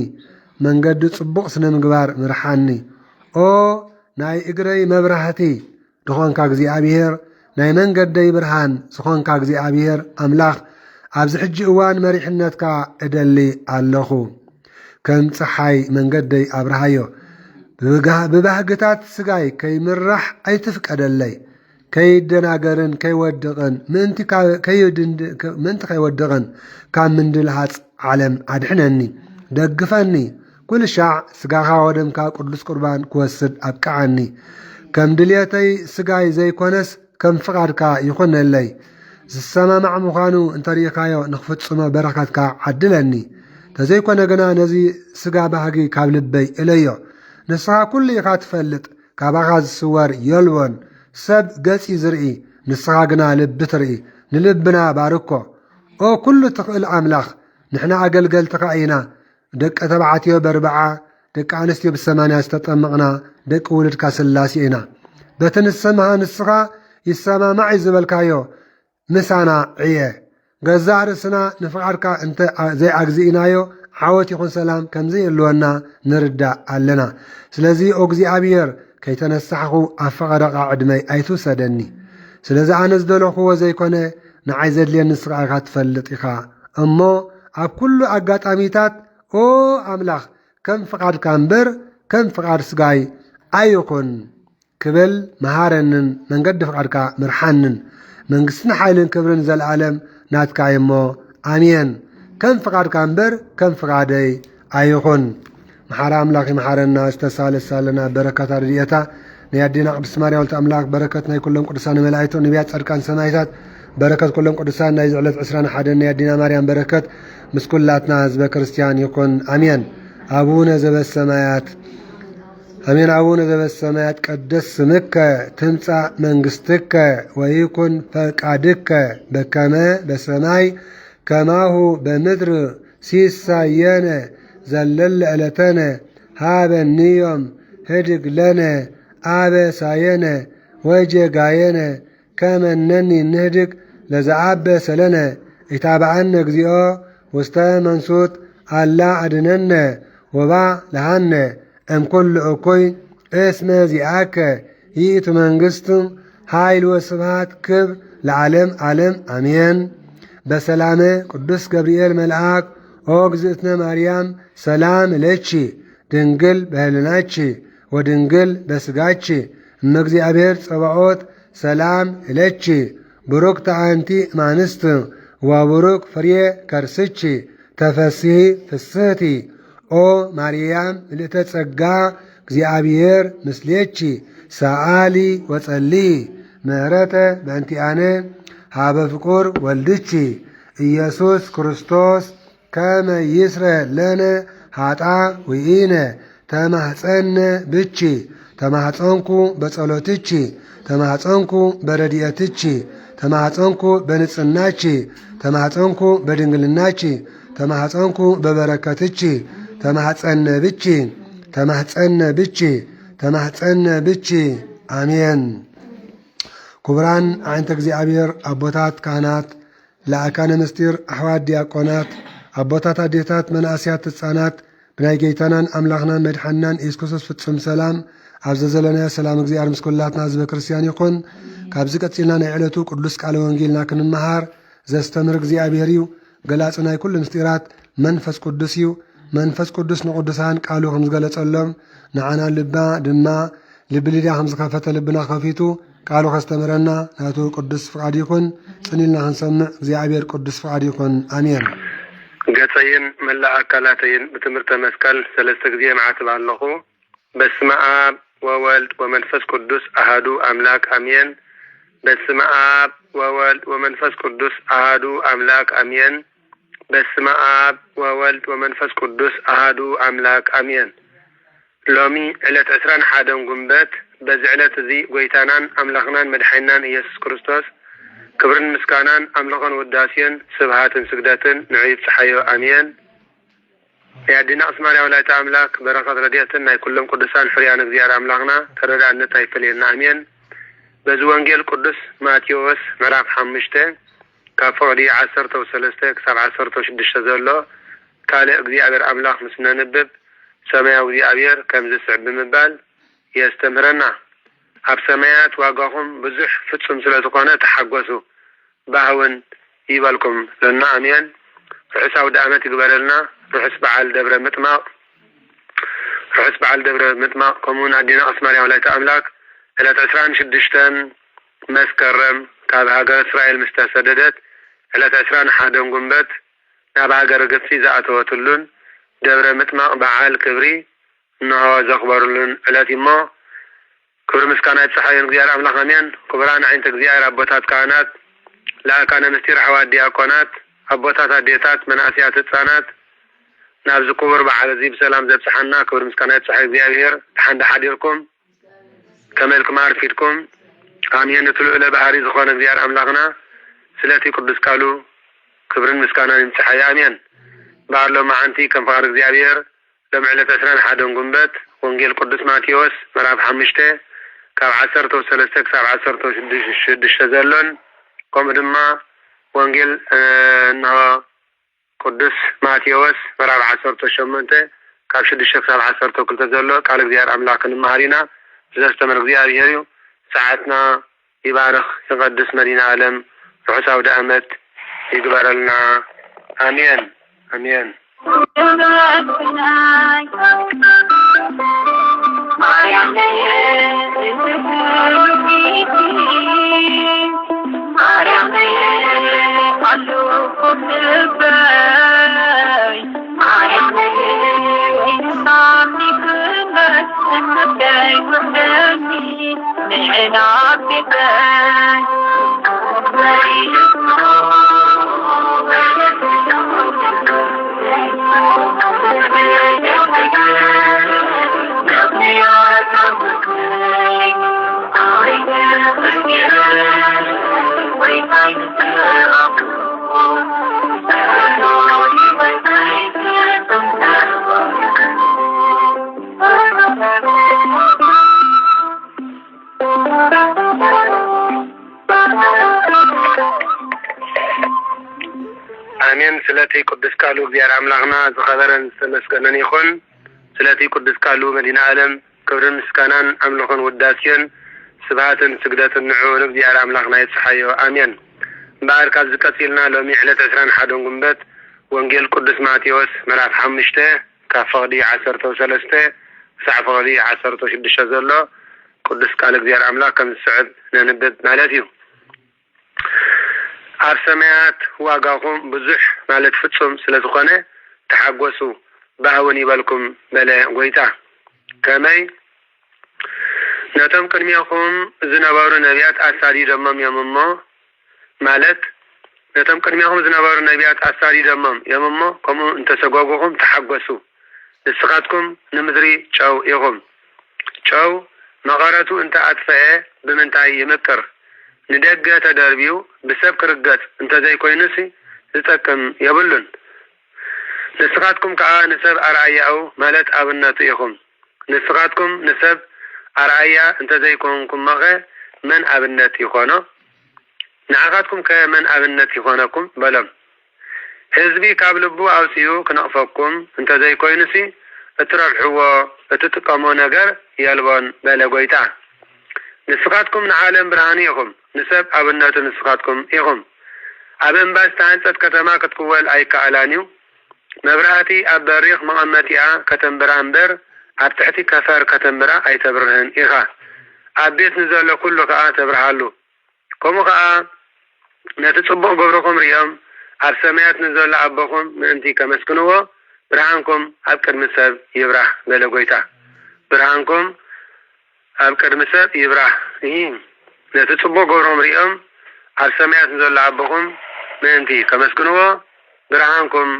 መንገዲ ጽቡቕ ስነ ምግባር ምርሓኒ። ኦ ናይ እግረይ መብራህቲ ድኾንካ እግዚኣብሔር፣ ናይ መንገደይ ብርሃን ዝኾንካ እግዚኣብሔር ኣምላኽ ኣብዚ ሕጂ እዋን መሪሕነትካ እደሊ ኣለኹ። ከም ፀሓይ መንገደይ ኣብርሃዮ ብባህግታት ስጋይ ከይምራሕ ኣይትፍቀደለይ። ከይደናገርን ከይወድቕን ምእንቲ ከይወድቕን ካብ ምንድልሃፅ ዓለም ኣድሕነኒ፣ ደግፈኒ። ኩልሻዕ ስጋኻ ወደምካ ቅዱስ ቁርባን ክወስድ ኣብቅዓኒ። ከም ድልየተይ ስጋይ ዘይኮነስ ከም ፍቓድካ ይኹነለይ። ዝሰማማዕ ምዃኑ እንተሪእኻዮ ንኽፍጽሞ በረኸትካ ዓድለኒ። ተዘይኮነ ግና ነዚ ስጋ ባህጊ ካብ ልበይ እለዮ። ንስኻ ኩሉ ኢኻ ትፈልጥ፣ ካባኻ ዝስወር የልቦን። ሰብ ገጺ ዝርኢ፣ ንስኻ ግና ልቢ ትርኢ። ንልብና ባርኮ ኦ ኩሉ ትኽእል ኣምላኽ። ንሕና ኣገልገልትኻ ኢና። ደቀ ተባዕትዮ በርበዓ ደቂ ኣንስትዮ ብ80 ዝተጠመቕና ደቂ ውልድካ ስላሴ ኢና። በቲ ንሰማኻ ንስኻ ይሰማማዕ ዝበልካዮ ምሳና ዕየ። ገዛእ ርእስና ንፍቓድካ እንተ ዘይኣግዚእናዮ ዓወት ይኹን ሰላም ከምዘየልወና ንርዳእ ኣለና። ስለዚ ኦ እግዚኣብሔር ከይተነሳሕኹ ኣብ ፈቐደቓ ዕድመይ ኣይትውሰደኒ። ስለዚ ኣነ ዝደለኽዎ ዘይኮነ ንዓይ ዘድልየኒ ንስኻ ኢኻ ትፈልጥ ኢኻ እሞ ኣብ ኩሉ ኣጋጣሚታት ኦ ኣምላኽ ከም ፍቓድካ እምበር ከም ፍቓድ ስጋይ ኣይኹን ክብል መሃረንን መንገዲ ፍቓድካ ምርሓንን መንግሥትን ሓይልን ክብርን ዘለዓለም ናትካ እሞ ኣሜን። ከም ፍቓድካ እምበር ከም ፍቓደይ ኣይኹን። መሓራ ኣምላኽ ይመሓረና ዝተሳለሳለና በረከታ ረድኤታ ናይ ኣዴና ቅድስቲ ማርያም ወልተ ኣምላኽ በረከት ናይ ኩሎም ቅዱሳን መላእክት ነቢያት ጻድቃን ሰማዕታት በረከት ኩሎም ቅዱሳን ናይ ዝዕለት 21 ናይ ኣዴና ማርያም በረከት ምስ ኩላትና ህዝበ ክርስቲያን ይኹን ኣሜን። አቡነ ዘበሰማያት አሜን። አቡነ ዘበሰማያት ቀደስ ስምከ ትምጻእ መንግሥትከ ወይኩን ፈቃድከ በከመ በሰማይ ከማሁ በምድር ሲሳየነ ዘለለ ዕለተነ ሃበኒዮም ህድግ ለነ አበሳየነ ወጀጋየነ ከመነኒ ንህድግ ለዘአበ ሰለነ ኢታብአነ እግዚኦ ውስተ መንሱት አላ አድነነ ወባ ለሃነ እምኩሉ እኩይ እስመ ዚአከ ይእቱ መንግሥት ኃይል ወስብሃት ክብር ለዓለም ዓለም አሜን። በሰላመ ቅዱስ ገብርኤል መልአክ ኦ እግዝእትነ ማርያም ሰላም ለቺ ድንግል በህልናቺ ወድንግል በስጋቺ እመ እግዚአብሔር ጸባኦት ሰላም ለቺ ቡሩክተ አንቲ እማንስት ወቡሩክ ፍሬ ከርስቺ ተፈስሒ ፍስሕቲ ኦ ማርያም ምልእተ ጸጋ እግዚአብሔር ምስሌቺ ሰአሊ ወጸሊ ምህረተ በእንቲአነ ሃበ ፍቁር ወልድቺ ኢየሱስ ክርስቶስ ከመ ይስረ ለነ ሃጣ ውኢነ ተማሕፀነ ብቺ ተማሕፀንኩ በጸሎትቺ ተማሕፀንኩ በረድኤትቺ ተማሕፀንኩ በንጽናቺ ተማሕፀንኩ በድንግልናቺ ተማሕፀንኩ በበረከትቺ ተማሕፀነ ብቺ ተማሕፀነ ብቺ ተማሕፀነ ብቺ አሜን። ክቡራን ዓይንተ እግዚአብሔር አቦታት ካህናት፣ ለአካነ ምስጢር ኣሕዋት ዲያቆናት፣ አቦታት አዴታት፣ መናእስያት ህፃናት ብናይ ጌታናን ኣምላኽናን መድሓናን ኢየሱስ ክርስቶስ ፍጹም ሰላም ኣብ ዘዘለናዮ ሰላም እግዚአብሔር ምስ ኩላትና ህዝበ ክርስቲያን ይኹን። ካብዚ ቀፂልና ናይ ዕለቱ ቅዱስ ቃለ ወንጌልና ክንመሃር ዘስተምር እግዚአብሔር እዩ። ገላፂ ናይ ኩሉ ምስጢራት መንፈስ ቅዱስ እዩ። መንፈስ ቅዱስ ንቅዱሳን ቃሉ ከም ዝገለጸሎም ንዓና ልባ ድማ ልቢ ልድያ ከም ዝኸፈተ ልብና ከፊቱ ቃሉ ከስተምረና ናቱ ቅዱስ ፍቃድ ይኹን። ጽኒልና ክንሰምዕ እግዚአብሔር ቅዱስ ፍቃድ ይኹን። አሜን። قصين ملا أكلاتين بتمرت مسكال ثلاثة جزية معاتب الله بسم آب وولد ومنفس قدس أهدو أملاك أمين بسم آب وولد ومنفس قدس أهدو أملاك أمين بسم آب وولد ومنفس قدس أهدو أملاك أمين لومي علت أسران حادم قنبات بزعلت ذي قويتانان أملاقنان مدحينان إيسوس كريستوس كبرن مسكانان أملاقن وداسين سبهات سجداتن نعيد صحيو أمين يا دينا أسماني ولاية أملاك بركة رديتنا كلهم قدسان حريان زيارة أملاقنا ترى أن تايفلين أمين بزوانجيل قدس ماتيوس مراف حمشته كفوري 10 و3 كسب 10 و6 زلو كالي أبير أملاق مسنا نبب سماوي أبير كم زسع بمبال يستمرنا أب سمايات واقعهم بزح فتسم سلطقانة تحقسوا بهون يبالكم لنا أمين رحس عود أمات يقبلنا رحس بعال دبر متما كمون عدينا أسماري ولاية أملاك إلى تسران شدشتن مسكرم كاب هاجر إسرائيل مستسددت إلى تسران حادم قنبت ناب هاجر قدسي زعتوتلون دبر متما بعال كبري إنه زخبرلون إلى تما كبر مسكانات صحيح زيارة أملاك أمين كبران عين زيارة أبوتات كانت لا كان مستير حواد دياكونات أبوتات ديتات مناسيات الثانات نابز كبر بعد زيب سلام زب سحنا كبر مسكانات صحيح زيارة تحند حديركم كمالكم عارفيتكم آمين نتلو إلى بحري زخوان زيارة أملاقنا سلاتي قدس قالوا كبرن مسكانا نمسحي آمين بعلو معانتي كم فارق زيارة لمعلة أسران حادم قنبت وانجيل قدس ماتيوس مراب حمشته كاب 10 و3 كسب 10 و6 زلون قم دما وانجيل انه قدس ماتيوس مراب 10 و8 كاب 6 كسب 10 و2 زلون قال زيارة أملاقنا المهارينا زستمر زيارة ساعتنا يبارخ يقدس مدينة عالم رحسا ودأمت يقبر لنا آمين آمين آمين سلاتي قدس قالوا زيارة أملاقنا زخبرن سمسكنن يخون سلاتي قدس قالوا مدينة عالم كبرن مسكانان أملاقن وداسين سبهاتن سجداتن نعون زيارة أملاقنا يتصحيو آمين بارك الزكاتيلنا لو ميحلة أسران حادون قنبت وانجيل قدس ماتيوس مراف حمشته كفغدي 10 و3 سعفغدي 10 و6 زلو قدس قالك زيارة أملاق كم السعد ننبت مالاتيو أرسميات واقعهم بزح مالت فتسهم سلسخانة تحقوسوا بهوني بالكم بلا قويتا كماي نتم كنمياكم زنبار نبيات أساري دمم يممو مالت نتم كنمياكم زنبار نبيات أساري دمم يممو كمو انت سقوقهم تحقوسوا نسخاتكم نمذري چاو يغم چاو مغاراتو انت أدفعه بمنتعي يمكر ندقة تدربيو بسبب كرقات انت زي كوينسي تتكم يبلن نسخاتكم كا نسب أرعية أو مالت أبنات إيخم نسخاتكم نسب أرعية انت زي كونكم مغي من أبنات إيخوانا نعقاتكم كمن أبنات إيخوانكم بلم حزبي كابلبو أو سيو كنقفكم انت زي كوينسي اترالحوا اتتقامو نقر يالبان بلا قويتا نسخاتكم نعالم برهانيكم نسب أبنات نسخاتكم إيهم أبن باس تانسات كتما كتقوال أي كألانيو مبرهاتي أبريخ مغمتيا كتنبرانبر أبتحتي كفار كتنبرا أي تبرهن إيها أبيت نزل كله كأ تبرهالو كمو كأ نتتصبق قبركم ريام ኣብ ሰማያት ንዘሎ ኣቦኹም ምእንቲ ከመስግንዎ ብርሃንኩም ኣብ ቅድሚ ሰብ ይብራህ በለ ጎይታ ብርሃንኩም ኣብ ቅድሚ ሰብ ይብራህ ነቲ ጽቡቕ ገብሮም ሪኦም ኣብ ሰማያት ንዘሎ ኣቦኹም ምእንቲ ከመስግንዎ ብርሃንኩም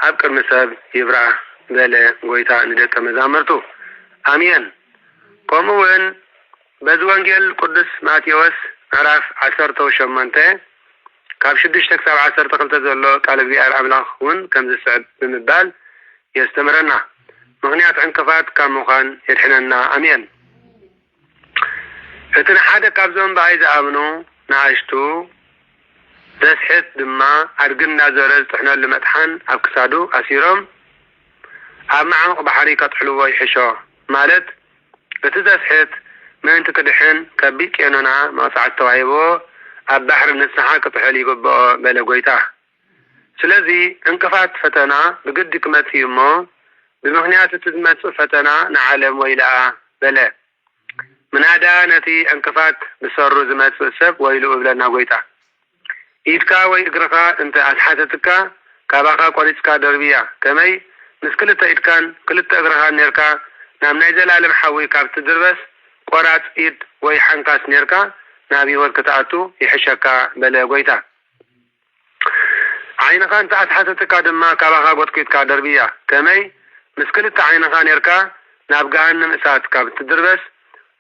ኣብ ቅድሚ ሰብ ይብራህ በለ ጎይታ ንደቀ መዛሙርቱ ኣሜን ከምኡውን በዚ ወንጌል ቅዱስ ማቴዎስ ምዕራፍ 18 ካብ 6 ክሳብ 12 ዘሎ ቃል እግዚአብሔር ኣምላኽ እውን ከም ዝስዕብ ብምባል የስተምረና ምክንያት ዕንቅፋት ካብ ምዃን የድሕነና ኣሜን እቲ ንሓደ ካብዞም ብኣይ ዝኣምኑ ንኣሽቱ ዘስሕት ድማ ኣድግና ዘረ ዝጥሕነሉ መጥሓን ኣብ ክሳዱ ኣሲሮም ኣብ ማዕሙቕ ባሕሪ ከጥሕልዎ ይሕሾ ማለት እቲ ዘስሕት ምእንቲ ክድሕን ከቢድ ቄኖና መቕፃዕቲ ተዋሂቦ ኣብ ባሕሪ ንስሓ ክጥሕል ይግብኦ በለ ጎይታ ስለዚ እንቅፋት ፈተና ብግዲ ክመጽእ እሞ ብምክንያት እቲ ዝመጽእ ፈተና ንዓለም ወይልኣ በለ ምናዳ ነቲ እንቅፋት ብሰሩ ዝመጽእ ሰብ ወይሉ እብለና ጎይታ ኢድካ ወይ እግርኻ እንተ ኣስሓተትካ ካባኻ ቆሪፅካ ደርብያ ከመይ ምስ ክልተ ኢድካን ክልተ እግርኻን ነርካ ናብ ናይ ዘላለም ሓዊ ካብ ትድርበስ ቆራፅ ኢድ ወይ ሓንካስ ነርካ ናብ ህይወት ክትኣቱ ይሕሸካ በለ ጎይታ ዓይንኻ እንተ ኣስሓተትካ ድማ ካባኻ ጎጥቂትካ ደርብያ ከመይ ምስ ክልተ ዓይንኻ ነርካ ናብ ገሃነም እሳት ካብ ትድርበስ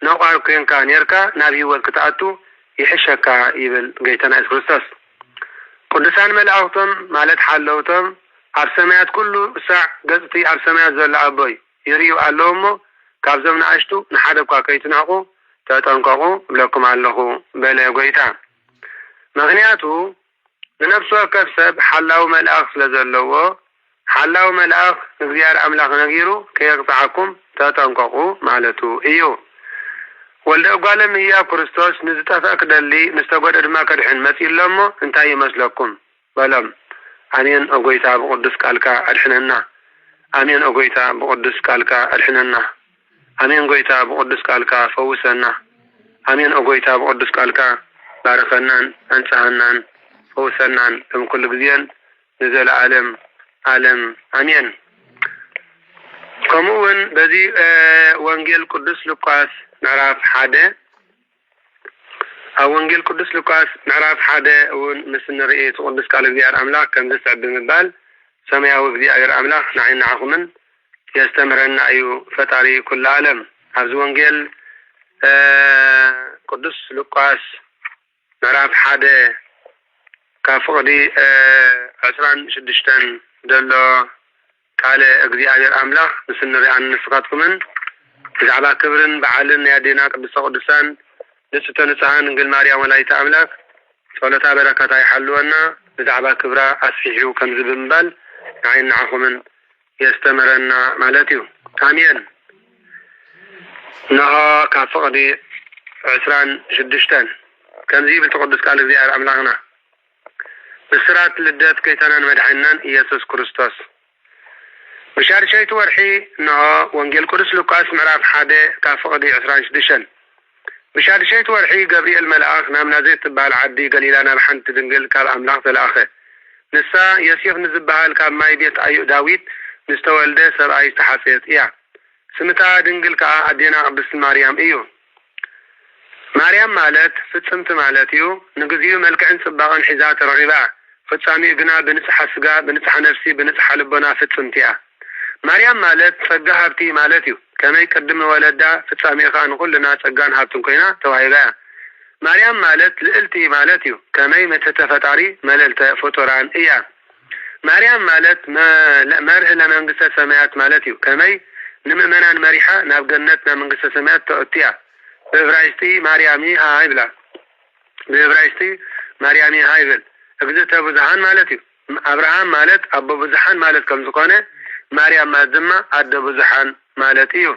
ነቋር ኮንካ ነርካ ናብ ህይወት ክትኣቱ ይሕሸካ ይብል ጌታና ኢየሱስ ክርስቶስ ቅዱሳን መላእክቶም ማለት ሓለውቶም ኣብ ሰማያት ኩሉ ሳዕ ገጽቲ ኣብ ሰማያት ዘሎ ኣቦይ ይርዩ ኣለዎ እሞ ካብዞም ንኣሽቱ ንሓደ እኳ ከይትናቑ ተጠንቀቑ ብለኩም ኣለኹ በለ ጎይታ ምክንያቱ ንነፍሲ ወከፍ ሰብ ሓላዊ መልኣኽ ስለ ዘለዎ ሓላዊ መልኣኽ እግዚአብሔር ኣምላኽ ነጊሩ ከየቅፅዓኩም ተጠንቀቑ ማለቱ እዩ ወልደ እጓለ እመሕያው ክርስቶስ ንዝጠፍአ ክደሊ ንዝተጎድአ ድማ ከድሕን መፂኡ ኣሎ እሞ እንታይ ይመስለኩም በሎም ኣሜን ኦጎይታ ብቅዱስ ቃልካ ኣድሕነና ኣሜን ኦጎይታ ብቅዱስ ቃልካ ኣድሕነና ኣሜን ጎይታ ብቅዱስ ቃልካ ፈውሰና ኣሜን ኦጎይታ ብቅዱስ ቃልካ ባርከናን አንጻህናን ፈውሰናን በኩሉ ግዜን ንዘለዓለም ዓለም ኣሜን ከምኡውን በዚ ወንጌል ቅዱስ ሉቃስ ምዕራፍ 1 ኣብ ወንጌል ቅዱስ ሉቃስ ምዕራፍ 1 እውን ምስ ንርኢ ቅዱስ ቃል እግዚአብሔር ኣምላኽ ከም ዝስዕብ ብምባል ሰማያዊ እግዚአብሔር ኣምላኽ ንዓይናኹምን የስተምረና እዩ ፈጣሪ ኩሉ ዓለም ኣብዚ ወንጌል ቅዱስ ሉቃስ ምዕራፍ 1 ካብ ፍቕዲ 26 ዘሎ ቃል እግዚአብሔር ኣምላኽ ምስ ንሪኣን ንስኻትኩምን ብዛዕባ ክብርን በዓልን ናይ ኣዴና ቅድስተ ቅዱሳን ንጽሕተ ንጹሓን ድንግል ማርያም ወላዲተ ኣምላኽ ጸሎታ በረከታ ይሓልወና ብዛዕባ ክብራ ኣስሒሑ ከምዚ ብምባል ንዓይናኹምን የስተምረና ማለት እዩ ኣሜን ነሆ ካብ ፍቕዲ 26 ከምዚ ይብል ቅዱስ ቃል እግዚአብሔር ኣምላኽና ብስራት ልደት ጌታናን መድሓኒናን ኢየሱስ ክርስቶስ ብሻድሸይቲ ወርሒ ነሆ ወንጌል ቅዱስ ሉቃስ ምዕራፍ 1 ካብ ፍቕዲ 26 ብሻድሸይቲ ወርሒ ገብርኤል መልአኽ ናብ ናዝሬት ትበሃል ዓዲ ገሊላ ናብ ሓንቲ ድንግል ካብ ኣምላኽ ተለኣኸ ንሳ ዮሴፍ ንዝበሃል ካብ ማይ ቤት ዳዊት ንዝተወልደ ሰብኣይ ዝተሓፀየት እያ ስምታ ድንግል ከዓ ኣዴና ቅድስቲ ማርያም እዩ ማርያም ማለት ፍጽምቲ ማለት እዩ ንግዚኡ መልክዕን ጽባቐን ሒዛ ተረኺባ ፍጻሚኡ ግና ብንጽሐ ስጋ ብንጽሐ ነፍሲ ብንጽሐ ልቦና ፍጽምቲ እያ ማርያም ማለት ጸጋ ሃብቲ ማለት እዩ ከመይ ቅድም ወለዳ ፍጻሚኡ ከዓ ንኩልና ጸጋን ሃብትን ኮይና ተዋሂባ እያ ማርያም ማለት ልዕልቲ ማለት እዩ ከመይ መተተ ፈጣሪ መልዕልተ ፍጡራን እያ ማርያም ማለት መርህ ለመንግስተ ሰማያት ማለት እዩ ከመይ ንምእመናን መሪሓ ናብ ገነት ናብ መንግስተ ሰማያት ተእትያ ብዕብራይስጢ ማርያሚ ሃይ ብላ ብዕብራይስጢ ማርያሚ ሃይ ብል እግዝእተ ብዙሓን ማለት እዩ አብርሃም ማለት ኣቦ ብዙሓን ማለት ከም ዝኾነ ማርያም ማለት ድማ ኣደ ብዙሓን ማለት እዩ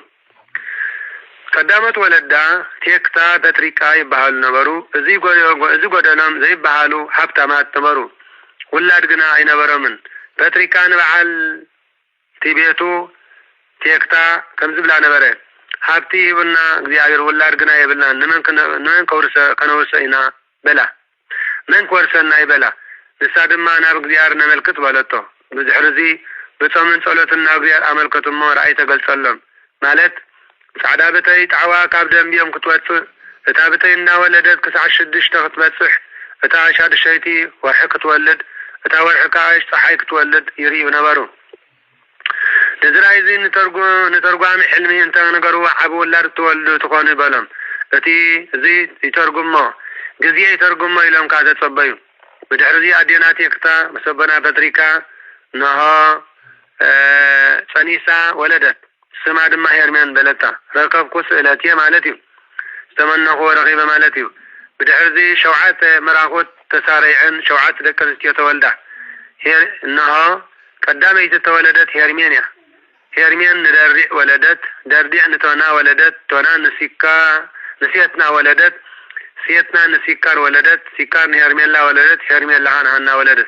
ቀዳመት ወለዳ ቴክታ በትሪቃ ይባሃሉ ነበሩ እዚ ጎደሎም ዘይባሃሉ ሃብታማት ነበሩ ውላድ ግና ኣይነበሮምን በትሪቃ ንበዓል ቲቤቱ ቴክታ ከም ዝብላ ነበረ ሃብቲ ይብልና እግዚአብሔር ውላድ ግና ይብልና ንመን ከነውርሰ ኢና በላ መን ኮርሰና ይበላ نسادما ناب እግዚአብሔር ነመልክት በለቶ በዝሕርዚ በጾምን ጸሎትን ናብ እግዚአብሔር አመልከቱሞ ራእይ ተገልጸሎም ማለት ጻዕዳ በተይ ጣዕዋ ካብ ደምቢዮም ክትወጽእ እታ በተይ እናወለደት ክሳዕ 6 ክትበጽሕ እታ ሻድሸይቲ ወርሒ ክትወልድ እታ ወርሒ ካሽ ፀሐይ ክትወልድ ይርዩ ነበሩ ለዝራይዚ ንተርጓሚ ሕልሚ እንተ ነገሩ ዓብ ወላድ ትወልዱ ትኾኑ በሎም እቲ እዚ ይተርጉሞ ግዜ ይተርጉሞ ኢሎም ካዘ ጸበዩ بدحرزي أديناتي كتا مسبنا بطريكا نها صنيسا ولدت سمع دم هيرمين بلتا ركب كوس إلاتي مالتي استمنى هو رغيب مالتي بدحرزي شوعات مراغوت تساريعن شوعات دكتي تولده هي نها قدامي تتولدت هيرمينيا هيرمين ندردع ولدت دردع نتونا ولدت تونا نسيتنا ولدت سيتنا نسيكار ولدت سيكار هرميلا ولدت هرميلا هانا ولدت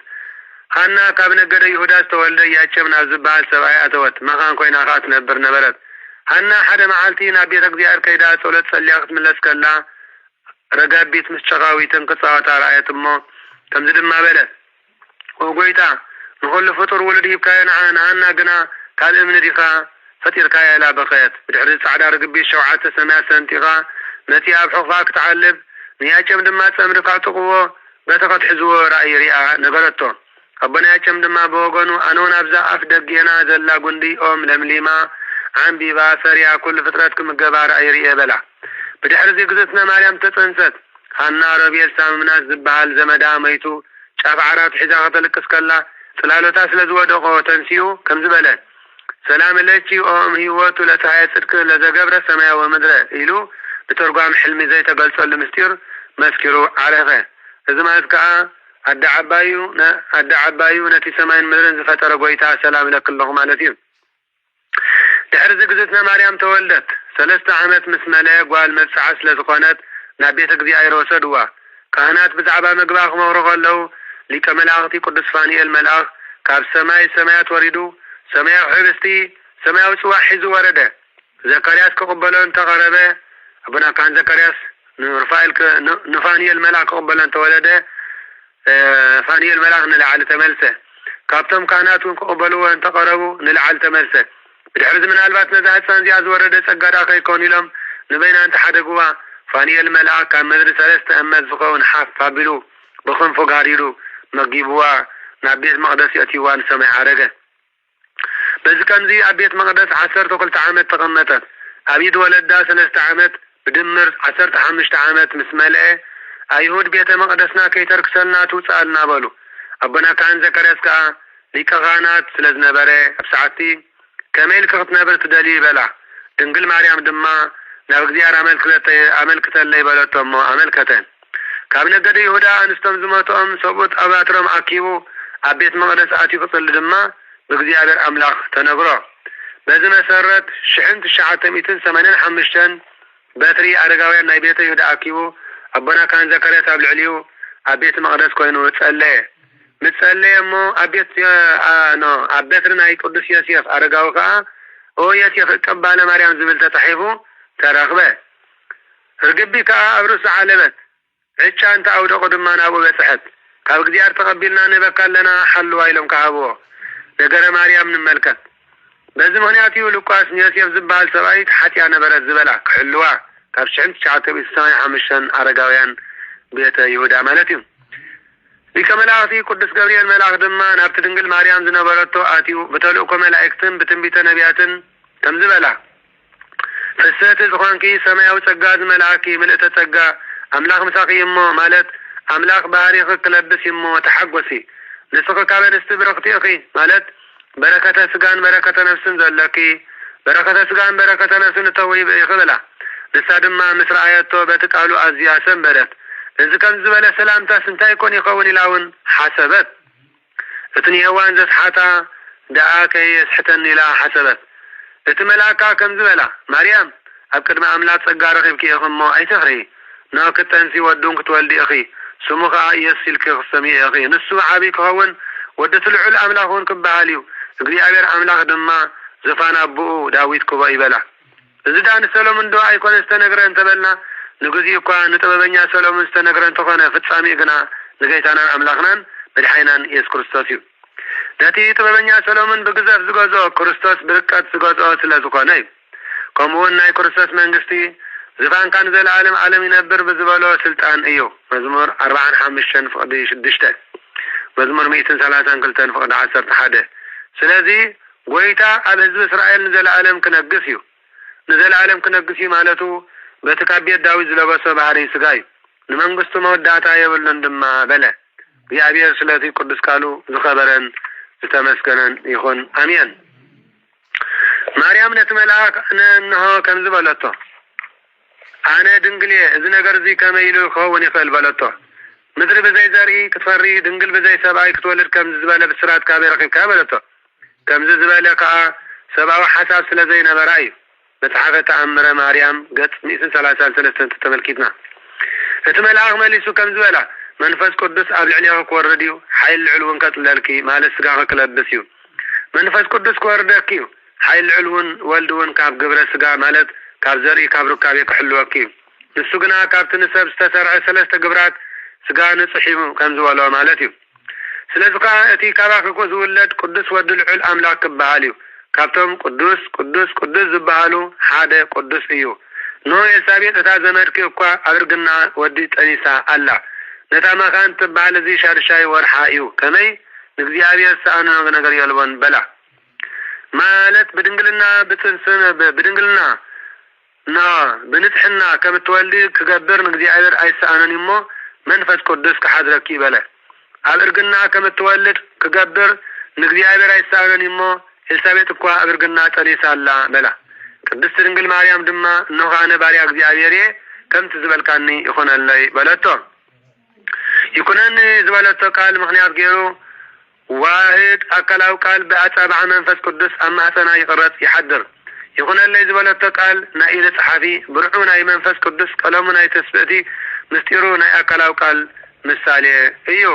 هانا كابن قد يهودا تولد ياچمنا زبال سبعي اتوت ما كان كوينا خات نبر نبرت هانا حدا معالتي نبيتك ديار كيدا تولد صلياخت من لسكلا رقاب بيت مسشغاوي تنقصاوتا رأيت امو تمزد ما بلت وقويتا نقول فطر ولد يبكاين هانا قنا كال امن ديخا فتير كايا لا بخيت بدحرز سعدا رقبي الشوعات سنة سنتيغا نتي ابحوخاك تعلب نياچم دما صمر فاتقو بتقت حزو راي ريا نغرتو ابنا ياچم دما بوغونو انون ابزا افدغينا زلا غندي اوم لمليما عن بيبا سريا كل فترتكم غبا راي ريا بلا بدحرزي غزتنا مريم تتصنست هانا ربيل سامنا زبال زمدا ميتو شافعرات حزا تلكس كلا سلالوتا سلازودو تنسيو كم زبله سلام لكي اوم هيوتو لتاي صدق لزغبر سماء ومدر يلو بترجم حلمي زي تقلص المستير مسكرو على غير إذا ما أذكى أدى عبايو نتي سماين مدرن فترة قويتها سلام لك اللهم على تحرز قزتنا مريم تولدت 3 عامات مسملاك والمسعس لزقانات نبيتك دي أيرو سدوا كهنات بزعبا مقباخ مورغ له لك ملاغتي قدس فاني الملاغ كاب سمايات وردو سمايا حبستي سمايا وسواحز ورده زكرياس كقبلون تغربه ابنا كان زكرياس رفائل نفاني الملاك قبل أن تولده فاني الملاك نلعل تملسه كابتم كاناتون قبلوا أن تقربوا نلعل تملسه بدحرز من البات نزاهد سانزياز ورده سقاد آخر يكون لهم نبين أن تحدقوا فاني الملاك كان مدرسة لست أمد فقون حاف فابلو بخن فقاريرو مقيبوا نابيت مقدس يأتيوان سمع عرقه بس كان زي أبيت مقدس 10 عامات تقمتت أبيد ولد 3 عامات بدمر 15 عامات مسملئ أيهود بيت مقدسنا كي تركسلنا توصالنا بلو أبنا كان زكرياس كا ليك غانات سلزنا بري بساعتي كميل كغت نبر تدلي بلا دنقل مريم دما نابق زيار عملكتا اللي بلتهم عملكتين كابنا قد يهودا أنستم زماتهم صبوت أباترم أكيبو أبيت مقدس آتي فصل دما بقزيابر أملاخ تنقرأ بزنا سرت شحنت 985 باتري أرجعوا نايبيته يهودا أكيبو أبنا كان زكريا تابع عليو أبيت مقدس كوينو متسألة مو أبيت أبيتنا يقدس ياسيف أرجعوا كا أو ياسيف كبانا مريم زميل تتحيفو تراقبه رقبي كا أبرس علمت عيش أنت أود قدم ما نابو بسحت كابك زيار تقبلنا نبكال لنا حلوا إلهم كابو نقر مريم من الملكة بزم هنياتي ولوكاس ياسيف زبال سبايت حتى أنا برد زبلاك حلوا كابشنت شعتب السماء حمشان أرجعوان بيت يهودا مالتهم لكملاتي قدس جبريل ملاك دمان هبت تنقل مريم زنبرتو آتيو بتلوكم ملائكتن بتنبيت نبياتن تمزبلا فسات زخانكي سماء وتجاز ملاكي ملئت تجا أملاك مساقي يمو مالت أملاك باريخ كلبس يمو تحقسي نسخ كابن استبرقتي أخي مالت بركة سجان بركة نفس زلكي بركة سجان بركة نفس توي بيخبلا نسادم ما مصر آياتو بتقالوا أزيا سنبرت إذا كان زبالة سلامتا سنتا يكون يقون الأون حسبت اتني هوان زس حتا دعاك يسحتن إلى حسبت اتملاكا كم زبالة مريم أبكد ما أملات سقار خيبكي أخمو أي تخري ناكت تنسي ودونك تولدي أخي سمخا يسيلك خصمي أخي نسو عابيك هون ودت العل أملاكون كباليو اقري أبير أملاك دما زفان أبو داويد كوبا إبلا إذا دان سلومن دعا يكون استنقرن تبلنا نقضي يكون نتببنيا سلومن استنقرن تخونا فتسامي قنا نقيتانا أملاكنا مدحينان يس كريستوس نتي طببኛ ሰሎሞን بغزف زغزو كريستوس برقت زغزو ስለዝኮነ كمون ناي كريستوس منغستي زفان كان زلعالم عالم ينبر بزبالو سلطان ايو مزمور 45 فقد 6 مزمور 132 فقد 11 ስለዚህ ጎይታ ኣብ ህዝብ እስራኤል ንዘለዓለም ክነግስ እዩ ንዘለዓለም ክነግስ እዩ ማለቱ በተካቢት ዳዊት ዝለበሰ ባህሪ ስጋ እዩ ንመንግስቱ መወዳእታ የብሉን ድማ በለ እግዚአብሔር ስለዚ ቅዱስ ቃሉ ዝኸበረን ዝተመስገነን ይኹን አሜን ማርያም ነትመላክ ነሆ ከም ዝበለቶ አነ ድንግል እዚ ነገር እዚ ከመይሉ ከውን ይፈል በለቶ ምድር በዘይ ዘርኢ ክትፈሪ ድንግል በዘይ ሰብአይ ክትወልድ ከም ዝበለ ብስራት ካበረኺካ በለቶ ከም ዝበለ ከዓ ሰብአዊ ሐሳብ ስለዘይ ነበራ እዩ መጽሐፈ ተአምረ ማርያም ገጽ 133 ተመልኪትና እቲ መልአክ መሊሱ ከም ዝበላ መንፈስ ቅዱስ ኣብ ልዕሊኻ ክወርድ እዩ ሓይል ልዕልውን ከጥለልኪ ማለት ስጋኻ ክለብስ እዩ መንፈስ ቅዱስ ክወርደኪ እዩ ሓይል ልዕልውን ወልድውን ካብ ግብረ ስጋ ማለት ካብ ዘርኢ ካብ ርካቤ ክሕልወኪ እዩ ንሱ ግና ካብቲ ንሰብ ዝተሰርዐ ሰለስተ ግብራት ስጋ ንጽሒሙ ከም ዝበሎ ማለት እዩ ስለዚ ከዓ እቲ ካባክኮ ዝውለድ ቅዱስ ወዲ ልዑል ኣምላክ ክበሃል እዩ ካብቶም ቅዱስ ቅዱስ ቅዱስ ዝበሃሉ ሓደ ቅዱስ እዩ ኖ ኤልሳቤጥ እታ ዘመድኪ እኳ ኣብርግና ወዲ ጠኒሳ ኣላ ነታ መካን ትበሃል እዚ ሻድሻይ ወርሓ እዩ ከመይ ንእግዚአብሔር ሰኣኑ ነገር የልቦን በላ ማለት በድንግልና በጽንስነ በድንግልና በንጽሕና ከምትወልድ ክገብር ንእግዚአብሔር አይሰአነን እሞ መንፈስ ቅዱስ ከሐድረኪ በለ አብርግና ከምትወልድ ክገብር ንእግዚአብሔር አይሰአነን እሞ ኤልሳቤጥ እኮ አብርግና ጠሊሳላ በላ ቅድስት ድንግል ማርያም ድማ እነሆ አነ ባሪያ እግዚአብሔር ከምት ዝበልካኒ ይኹነለይ በለቶ ይኩነን ዝበለቶ ቃል ምክንያት ገይሩ ዋህድ አካላው ቃል በአጻብዓ መንፈስ ቅዱስ አማሰና ይቀረጽ ይሐድር ይኹነለይ ዝበለቶ ቃል ናኢለ ጸሐፊ ብርዑ ናይ መንፈስ ቅዱስ ቀለሙ ናይ ተስብእቲ ምስጢሩ ናይ አካላው ቃል ምሳሌ እዩ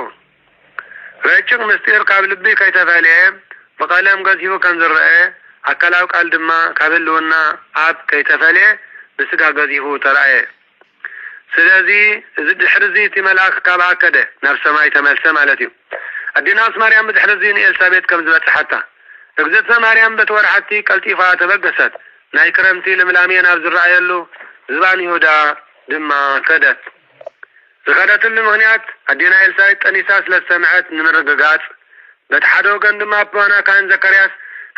ረጭቅ ምስጢር ካብ ልቢ ከይተፈልየ በቀለም ገዚሁ ከም ዝረአ አካላው ቃል ድማ ካብልውና አብ ከይተፈልየ በስጋ ገዚሁ ተራየ ስለዚህ እዚ ድሕርዚ እቲ መልአክ ካብ አከደ ናብ ሰማይ ተመልሰ ማለት እዩ አዲናስ ማርያም ድሕርዚ ንኤልሳቤጥ ከም ዝበጽሐታ እግዝእትነ ማርያም በተወርሓቲ ቀልጢፋ ተበገሰት ናይ ክረምቲ ልምላሜ ናብ ዝረአየሉ ዝባን ይሁዳ ድማ ከደት ዝኸደትሉ ምክንያት አዲና ኤልሳቤጥ ጠኒሳ ስለሰምዐት ንምርግጋጽ በተሓደ ወገን ድማ አባና ካህን ዘካርያስ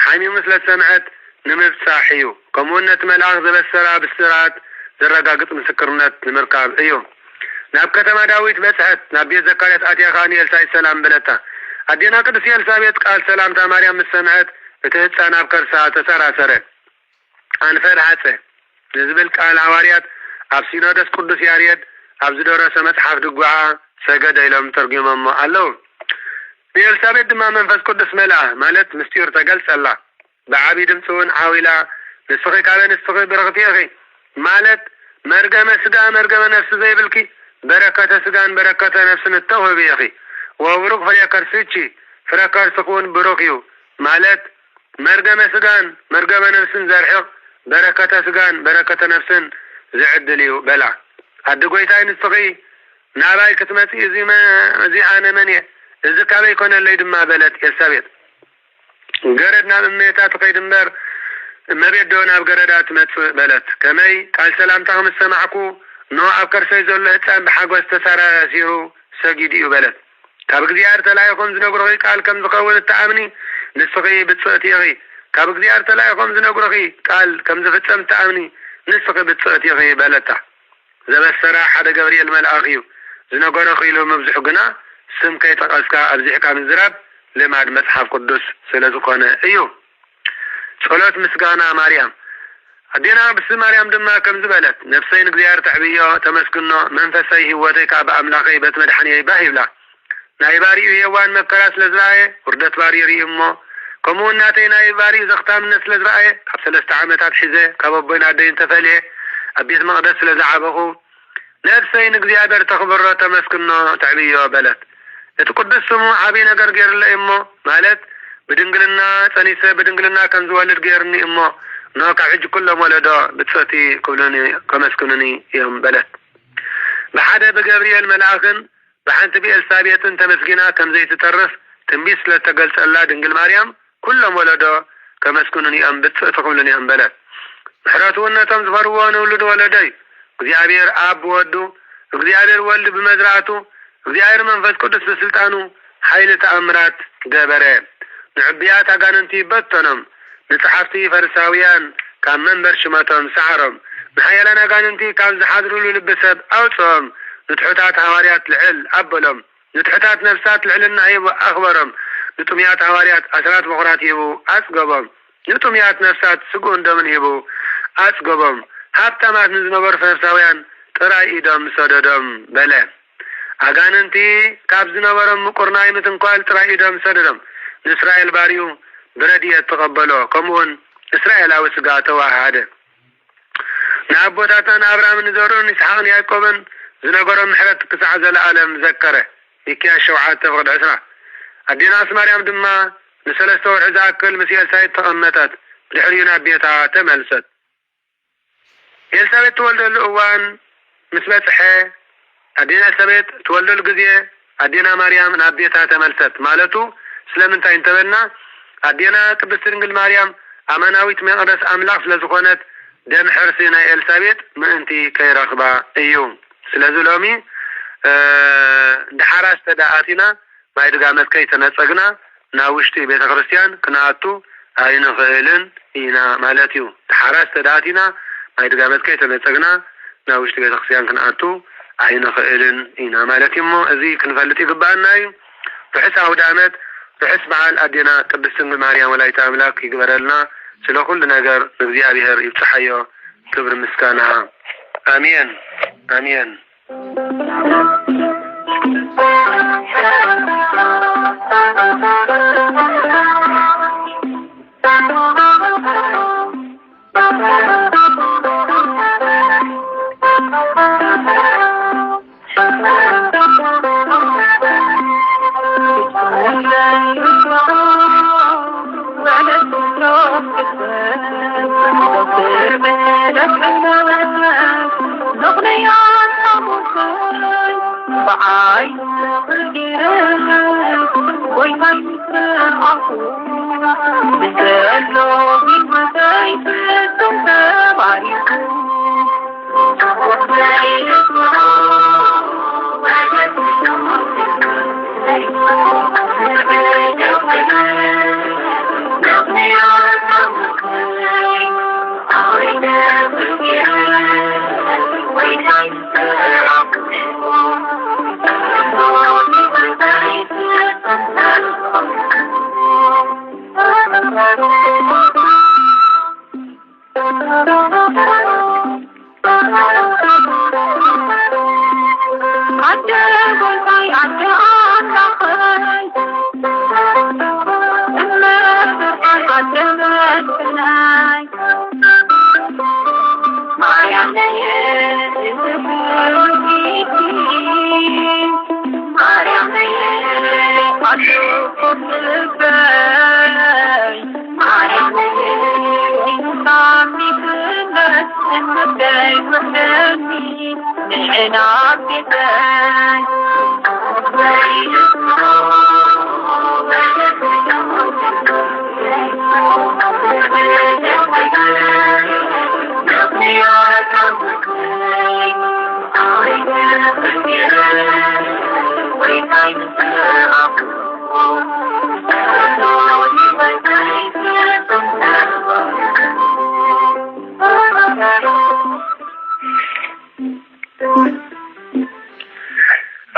ሓሚሙ ስለሰምዐት ንምብጻሕ እዩ ከምኡነት መልአክ ዘበሰራ ብስራት ዘረጋግጥ ምስክርነት ንምርካብ እዩ ናብ ከተማ ዳዊት በጽሐት ናብ ቤት ዘካርያስ አትያኻኒ ኤልሳቤጥ ሰላም በለታ አዲና ቅድስት ኤልሳቤጥ ቃል ሰላምታ ማርያም ሰምዐት እቲ ህፃን ኣብ ከርሳ ተሰራሰረ አንፈር ሐጸ ዝብል ቃል ሐዋርያት ኣብ ሲኖዶስ ቅዱስ ያሬድ ኣብ ዝደረሰ መጽሐፍ ድጓ ሰገደ ኢሎም ተርጉሞሞ ኣለው ኤልሳቤጥ ድማ መንፈስ ቅዱስ መልአ ማለት ምስጢር ተገልጸላ በዓቢ ድምፅውን ዓዊላ ንስኺ ካበ ንስኺ ብርኽቲኺ ማለት መርገመ ስጋ መርገመ ነፍስ ዘይብልኪ በረከተ ስጋን በረከተ ነፍስን ተውህቢኺ ወብሩክ ፍሬከርስቺ ፍሬከርስኩን ብሩክ እዩ ማለት መርገመ ስጋን መርገመ ነፍስን ዘርሕቕ በረከተ ስጋን በረከተ ነፍስን ዝዕድል እዩ በላ አዲ ጎይታይ ንስኺ ናባይ ክትመጽ እዚ ኣነ መን እዚ ካበይ ኮነለይ ድማ በለት ኤልሳቤጥ ገረድ ናብ እመቤታት ትኸይድ እምበር እመቤት ዶ ናብ ገረዳ ትመጽእ በለት ከመይ ቃል ሰላምታ ከምሰማዕኩ ኖ ኣብ ከርሰይ ዘሎ ህፃን ብሓጎስ ተሰራሲሩ ሰጊድ እዩ በለት ካብ እግዚአብሔር ተላይኹም ዝነግሩኺ ቃል ከም ዝኸውን ተኣምኒ ንስኺ ብጽእቲ ኢኺ ካብ እግዚአብሔር ተላይኹም ዝነግሩኺ ቃል ከም ዝፍጸም ተኣምኒ ንስኺ ብጽእቲ ኢኺ በለታ ዘበሰራ ሓደ ገብርኤል መልአክ እዩ ዝነገሮ ኺሉ መብዝሑ ግና ስም ከይጠቀስካ ኣብዚሕካ ምዝራብ ልማድ መጽሐፍ ቅዱስ ስለዝኾነ እዩ ጸሎት ምስጋና ማርያም አዲና ብስ ማርያም ድማ ከም ዝበለት ነፍሰይን እግዚአብሔር ተዕብዮ ተመስግኖ መንፈሳዊ ህይወተይ ካብ አምላኸይ በት መድኃኒየ ባህ ይብላ ናይ ባሪኡ የዋን መከራ ስለዝረአየ ውርደት ባሪኡ እሞ ከምኡ እናተይ ናይ ባሪኡ ዘኽታምነት ስለዝረአየ ካብ 3 ዓመታት ሒዘ ካብ ኣቦይና ደይን ተፈልየ ኣብ ቤተ መቅደስ ስለዝዓበኹ ነፍሰይን እግዚአብሔር ተኽብሮ ተመስግኖ ተዕብዮ በለት እቲ ቅዱስ ስሙ ዓብይ ነገር ገይርለ እሞ ማለት በድንግልና ጸኒሰ በድንግልና ከም ዝወልድ ገይርኒ እሞ ኖ ካብ ሕጂ ኩሎም ወለዶ ብጽእቲ ክብሉኒ ከመስግኑኒ እዮም በለት ብሓደ በገብርኤል መልአክን بعنت بإلسابية تمسكنا كم زي تترف تنبيس لتقلت الله دنجل مريم كلهم ولده كمسكنني أنبت تقولني أنبلت حراتونا تمزفروان ولد ولدي እግዚአብሔር አብ ወዱ እግዚአብሔር ወልድ በመዝራቱ እግዚአብሔር መንፈስ ቅዱስ በስልጣኑ ኃይል ተአምራት ገበረ ንዕብያት አጋንንቲ በተነም ንጽሐፍቲ ፈሪሳውያን ካብ መንበር ሽመቶም ሰዓሮም ንሓያላን አጋንንቲ ካብ ዝሓድሩሉ ልብሰብ አውፅኦም ንትሑታት ሐዋርያት ልዕል አበሎም ንትሑታት ነፍሳት ልዕልና ሂቡ አኽበሮም ንጡምያት ሐዋርያት አስራት በኩራት ሂቡ አጽገቦም ንጡምያት ነፍሳት ስጉ እንደምን ሂቡ አጽገቦም ሀብታማት ንዝነበሩ ፈሪሳውያን ጥራይ ኢዶም ሰደዶም በለ አጋንንቲ ካብ ዝነበሮም ምቁርናይ ምትንኳል ጥራይ ኢዶም ሰደዶም ንእስራኤል ባሪዩ ብረድኤት ተቀበሎ ከምኡውን እስራኤላዊ ስጋ ተዋሃደ ንአቦታትና አብርሃምን ዘሩን ይስሐቅን ያዕቆብን ዝነበሮም ምሕረት ክሳዕ ዘለዓለም ዘከረ ሚክያስ 7:10 አዴና ማርያም ድማ ንሰለስተ ወርሒ ዝኣክል ምስ ኤልሳቤጥ ተቐመጠት ብድሕሪኡ ናብ ቤታ ተመልሰት ኤልሳቤጥ ተወልደሉ እዋን ምስ በፅሐ አዴና ኤልሳቤጥ ተወልደሉ ጊዜ አዴና ማርያም ናብ ቤታ ተመልሰት ማለቱ ስለምንታይ እንተበልና አዴና ቅድስት ድንግል ማርያም አማናዊት መቅደስ አምላክ ስለዝኾነት ደም ሕርሲ ናይ ኤልሳቤጥ ምእንቲ ከይረኽባ እዩ ስለዚ ሎሚ ድሓራስ ተዳኣቲና ማይ ድጋመት ከይተነፀግና ናብ ውሽጢ ቤተ ክርስቲያን ክነኣቱ ኣይንኽእልን ኢና ማለት እዩ ድሓራስ ተዳኣቲና ማይ ድጋመት ከይተነፀግና ናብ ውሽጢ ቤተ ክርስቲያን ክነኣቱ ኣይንኽእልን ኢና ማለት እዩ እሞ እዚ ክንፈልጥ ይግባአና እዩ ርሕስ ኣውደ ዓመት ርሕስ በዓል አዴና ቅድስት ድንግል ማርያም ወላዲተ አምላክ ይግበረልና ስለ ኩሉ ነገር እግዚአብሔር ይብጽሐዮ ክብር ምስጋና አሜን አሜን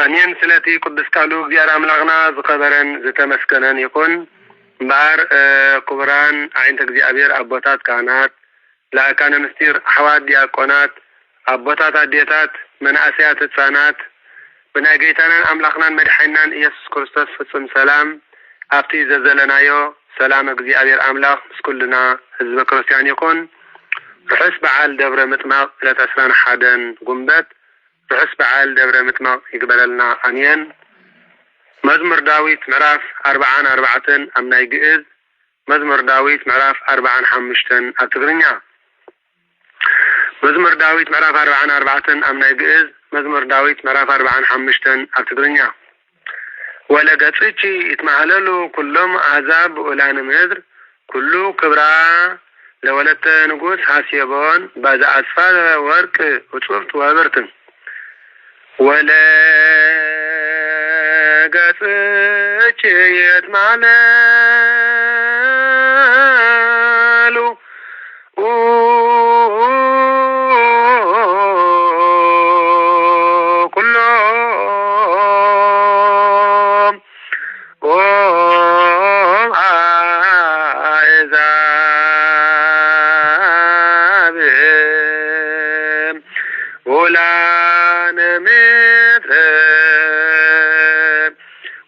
አሜን ስለቲ ቅዱስ ቃሉ እግዚአብሔር አምላክና ዝከበረን ዝተመስገነን ይኩን ባር ክቡራን አይንተ እግዚአብሔር አቦታት ካህናት ለአካነ ምስጢር ሐዋርያት ዲያቆናት አቦታት አዴታት መናእስያት ህፃናት ብናይ ጌታናን አምላክናን መድኃኒናን ኢየሱስ ክርስቶስ ፍጹም ሰላም አብቲ ዘዘለናዮ ሰላም እግዚአብሔር አምላክ ምስኩልና ህዝበ ክርስቲያን ይኩን ርሕስ በዓል ደብረ ምጥማቅ ዕለት 11 ጉንበት ርሕስ በዓል ደብረ ምጥማቅ ይግበረልና አሜን መዝሙር ዳዊት ምዕራፍ 44 አምናይ ግዕዝ መዝሙር ዳዊት ምዕራፍ 45 ኣብ ትግርኛ መዝሙር ዳዊት ምዕራፍ 44 አምናይ ግዕዝ መዝሙር ዳዊት ምዕራፍ 45 ኣብ ትግርኛ ወለገጽቺ ይትማህለሉ ኩሎም አሕዛብ ወላነ ምድር ኩሉ ክብራ ለወለተ ንጉስ ሐሴቦን ባዛ አስፋ ወርቅ ውጽፍት ወብርት ወለገጽቺ ይትማህለሉ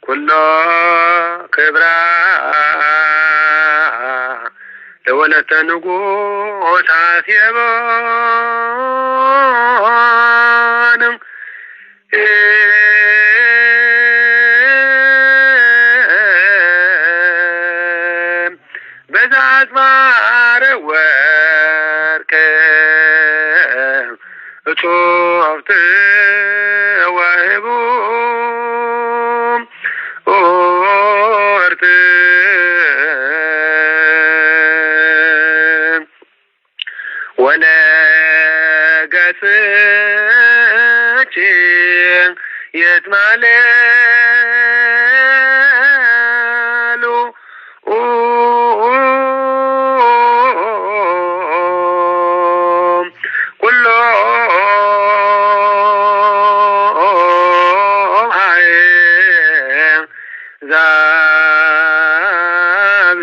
ኩሎ ክብራ ለወለተ ንጉስ ሐሴቦን በዛ አዝማረ ወርቅ እጹፍት ወህቡ ወርት ወለገጽቺ ይትማህለሉ ኩሎ አሕዛብ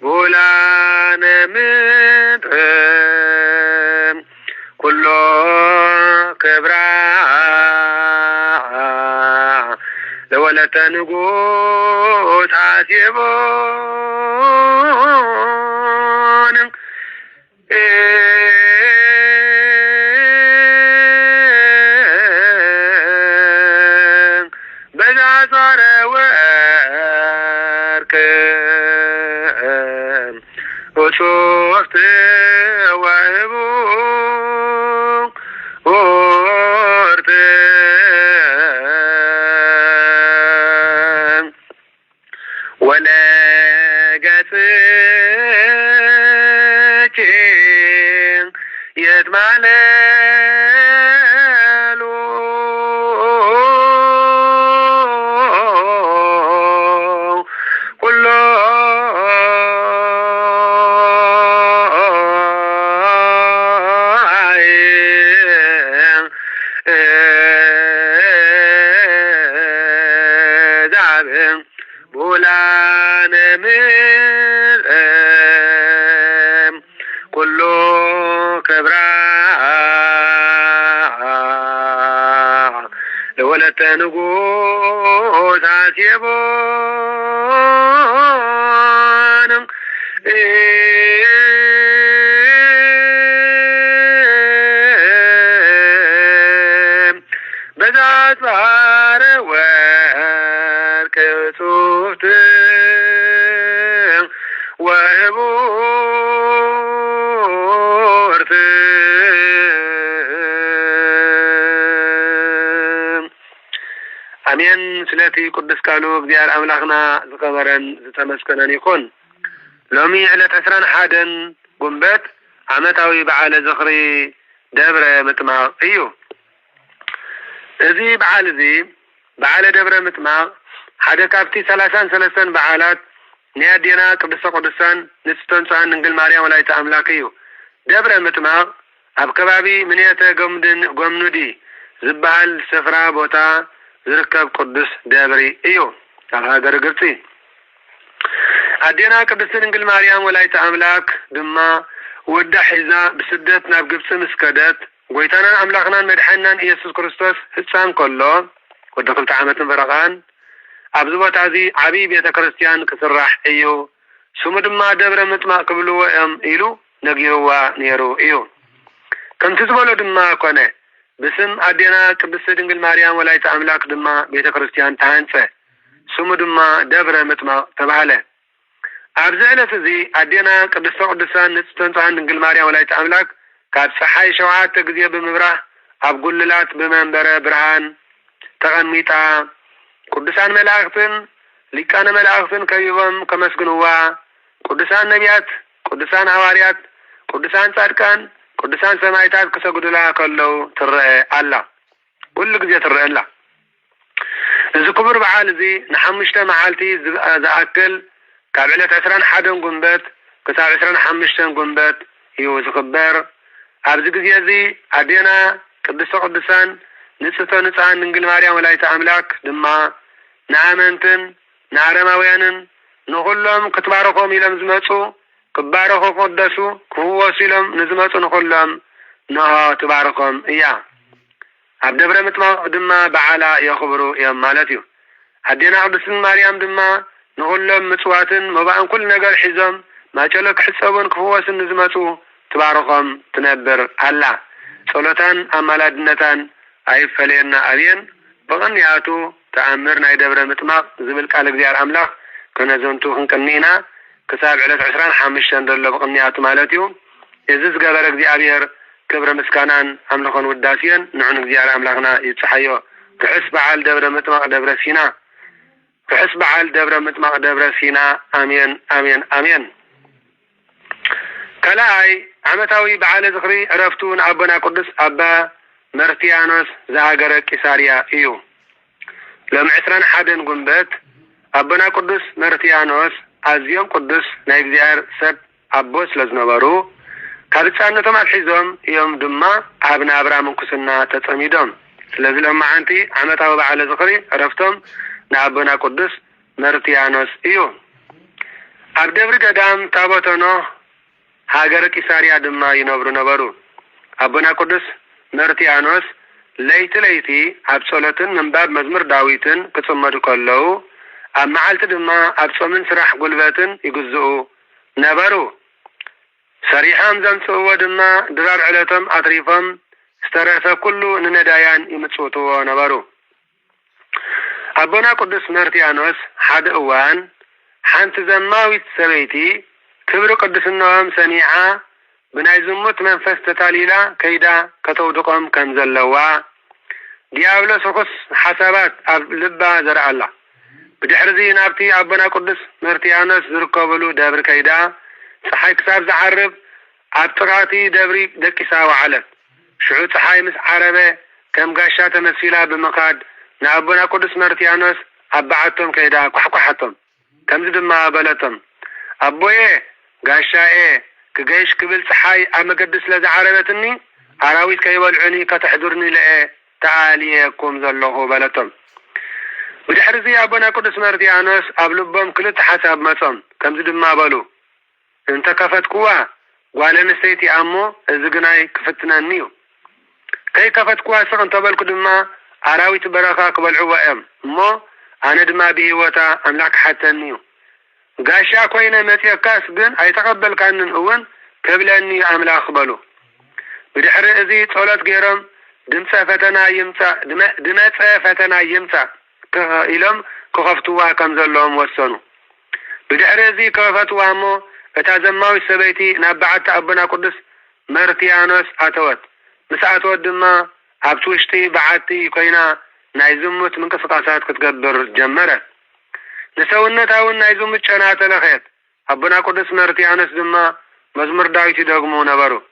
ወላነ ምድር ኩሎ ክብራ ለወለተ ንጉስ ሐሴቦን በዛ አዝማረ ወርቅ እጹፍት ወህቡ ወርት ወለገጽቺ ይትማህለሉ ኩሎ አሕዛብ ወላነ ምድር ኩሎ ክብራ ለወለተ ንጉስ ሐሴቦን በዛ አዝማረ ወርቅ እጹፍት ወህቡ ወርት አሜን። ስለቲ ቅዱስ ቃሉ እግዚአብሔር አምላክና ዝከበረን ዝተመስገነን ይኩን። ሎሚ ዕለት 21 ጉንበት ዓመታዊ በዓለ ዝኽሪ ደብረ ምጥማቅ እዩ። እዚ በዓል እዚ በዓለ ደብረ ምጥማቅ ሓደ ካብቲ 33 በዓላት ናይ ኣዴና ቅድስተ ቅዱሳን ንጽሕተ ንጹሃን ድንግል ማርያም ወላዲተ ኣምላክ እዩ። ደብረ ምጥማቅ ኣብ ከባቢ ምንየተ ጎምኑዲ ዝበሃል ስፍራ ቦታ ዝርከብ ቅዱስ ደብሪ እዩ ኣብ ሃገረ ግብፂ። ኣዴና ቅድስቲ ድንግል ማርያም ወላዲተ ኣምላክ ድማ ወዳ ሒዛ ብስደት ናብ ግብፂ ምስ ከደት ጎይታናን ኣምላኽናን መድሓኒናን ኢየሱስ ክርስቶስ ህፃን ከሎ ወደ 2 ዓመትን ፈረቓን ኣብዚ ቦታ እዚ ዓብይ ቤተ ክርስቲያን ክስራሕ እዩ፣ ስሙ ድማ ደብረ ምጥማቅ ክብልዎ እዮም ኢሉ ነጊርዋ ነይሩ እዩ። ከምቲ ዝበሎ ድማ ኮነ። ብስም ኣዴና ቅድስቲ ድንግል ማርያም ወላዲተ ኣምላክ ድማ ቤተ ክርስቲያን ተሃንፀ፣ ስሙ ድማ ደብረ ምጥማቅ ተባሃለ። أبزالة زي أدينا قدسة قدسان نستنطعن نقل ماريا ولاية أملاك كاب صحاي شوعات تقذية بمبراه أبقول للات بمنبرة برهان تغنميتا قدسان ملاغتن لكان ملاغتن كيوم كمسكنوا قدسان نبيات قدسان حواريات قدسان صادقان قدسان سمايتات كسجدلا كلو ترى الله كل جزء ترى الله إذا كبر بعال زي نحمشته معالتي زأكل كابلة 21 جنبات كساب 25 جنبات يوز خبر أبز جزء زي أدينا قدسان نصان نقل ماريام ولاية أملاك دما نعمنتن نعرماويانن نقولهم كتباركم إلهم زمتو كباركم قدسو كواسيلهم نزمتو نقولهم نها تباركم إياه عبدبر متما دما بعلا يخبروا يا مالتيو أدينا قدسن ماريام دما نقولهم متواتن مبان كل نقل حزم ما جلك حسابن كواسن نزمتو تباركم تنبر الله صلاتان أمالادنتان أي فلينا أبين بغنياتو تأمرنا يدبر متما زبل قال እግዚአብሔር አምላክ ከነዘንቱ እንከኒና ከሳብ ዕለት 25 እንደለ በغنياتو ማለትዩ እዝዝ ገበረ እግዚአብሔር ክብረ ምስጋናን አምልኾን ውዳሴን ንዑን እግዚአብሔር አምላክና ይጽሐዮ ትሕስ በዓል ደብረ ምጥማቅ ደብረ ሲና ትሕስ በዓል ደብረ ምጥማቅ ደብረ ሲና አሜን አሜን አሜን ከላይ ዓመታዊ በዓለ ዝኽሪ ዕረፍቱን አቦና ቅዱስ አባ مرتيانوس زهاجر كيساريا إيو لم عسران حدن جنبت أبنا قدس مرتيانوس أزيوم قدس نيجزير سب أبوس لزنبارو كابتسان نتم الحزم يوم دما أبنا أبرام كسنا تتميدهم لازلهم معنتي عمتها وبعلى زخري عرفتم نأبنا قدس مرتيانوس إيو أبدبر قدام تابوتنو هاجر كيساريا دما ينبرو نبرو أبنا قدس مرتيانوس ليتي أبصلتن من باب مزمر داويتن كتصمد كله أما عالت دما أبصمن سرح قلبتن يجزؤوا نبرو سريحام زمسوا دما درار علتهم أطريفهم استرث كله نندايان يمتصوتوا نبرو أبونا قدس مرتيانوس حد أوان حانت زماويت سبيتي كبر قدس النوام سنيعة بناي زموت منفس تتاليلا كيدا كتودقهم كنزلوا ديابلو سخص حسابات لبا زرع الله بدحرزي نابتي أبنا قدس مرتيانوس زركوبلو دابر كيدا صحي كساب زعرب عبتقاتي دابري دكسا وعلت شعود صحي مس عربة كم قاشات مسيلة بمقاد نابنا قدس مرتيانوس أبعتهم كيدا كحكحتهم كم زد ما بلتهم أبويه قاشاء كجيش قبل صحي أما قدس لذا عربتني أراويت كيبالعني كتحضرني لأ تعاليكم زلوه بلتم بدحرزي أبنا قدس مرتيانوس أبلبهم كلت حساب مصم كم زد ما بلو انت كفت قوة وعلى نسيتي أمو الزقناي كفتنا النيو كي كفت قوة سغن تبالك دما أراويت برخا قبل عوائم مو أنا دما بهوتا أملاك حتى النيو قاشا كوينة متى كاسبن أي تقبل كان أون قبل أني أعمل أقبله بدحر أزي طولت جيرم دمسا فتنا يمسا دمسا فتنا يمسا إلهم كخفتوا كم زلهم وسنو بدحر أزي كفتوا مو اتازماوي سبيتي نبعت أبنا قدس مرتيانوس أتوت مساعت ودما أبتوشتي بعتي كوينة نايزمت من كفقاسات كتقبر جمرت نسوينتاون نايزوم تشنات لخيت أبنا قدس مرتيانوس دما مزمر داويتي دغمو نبرو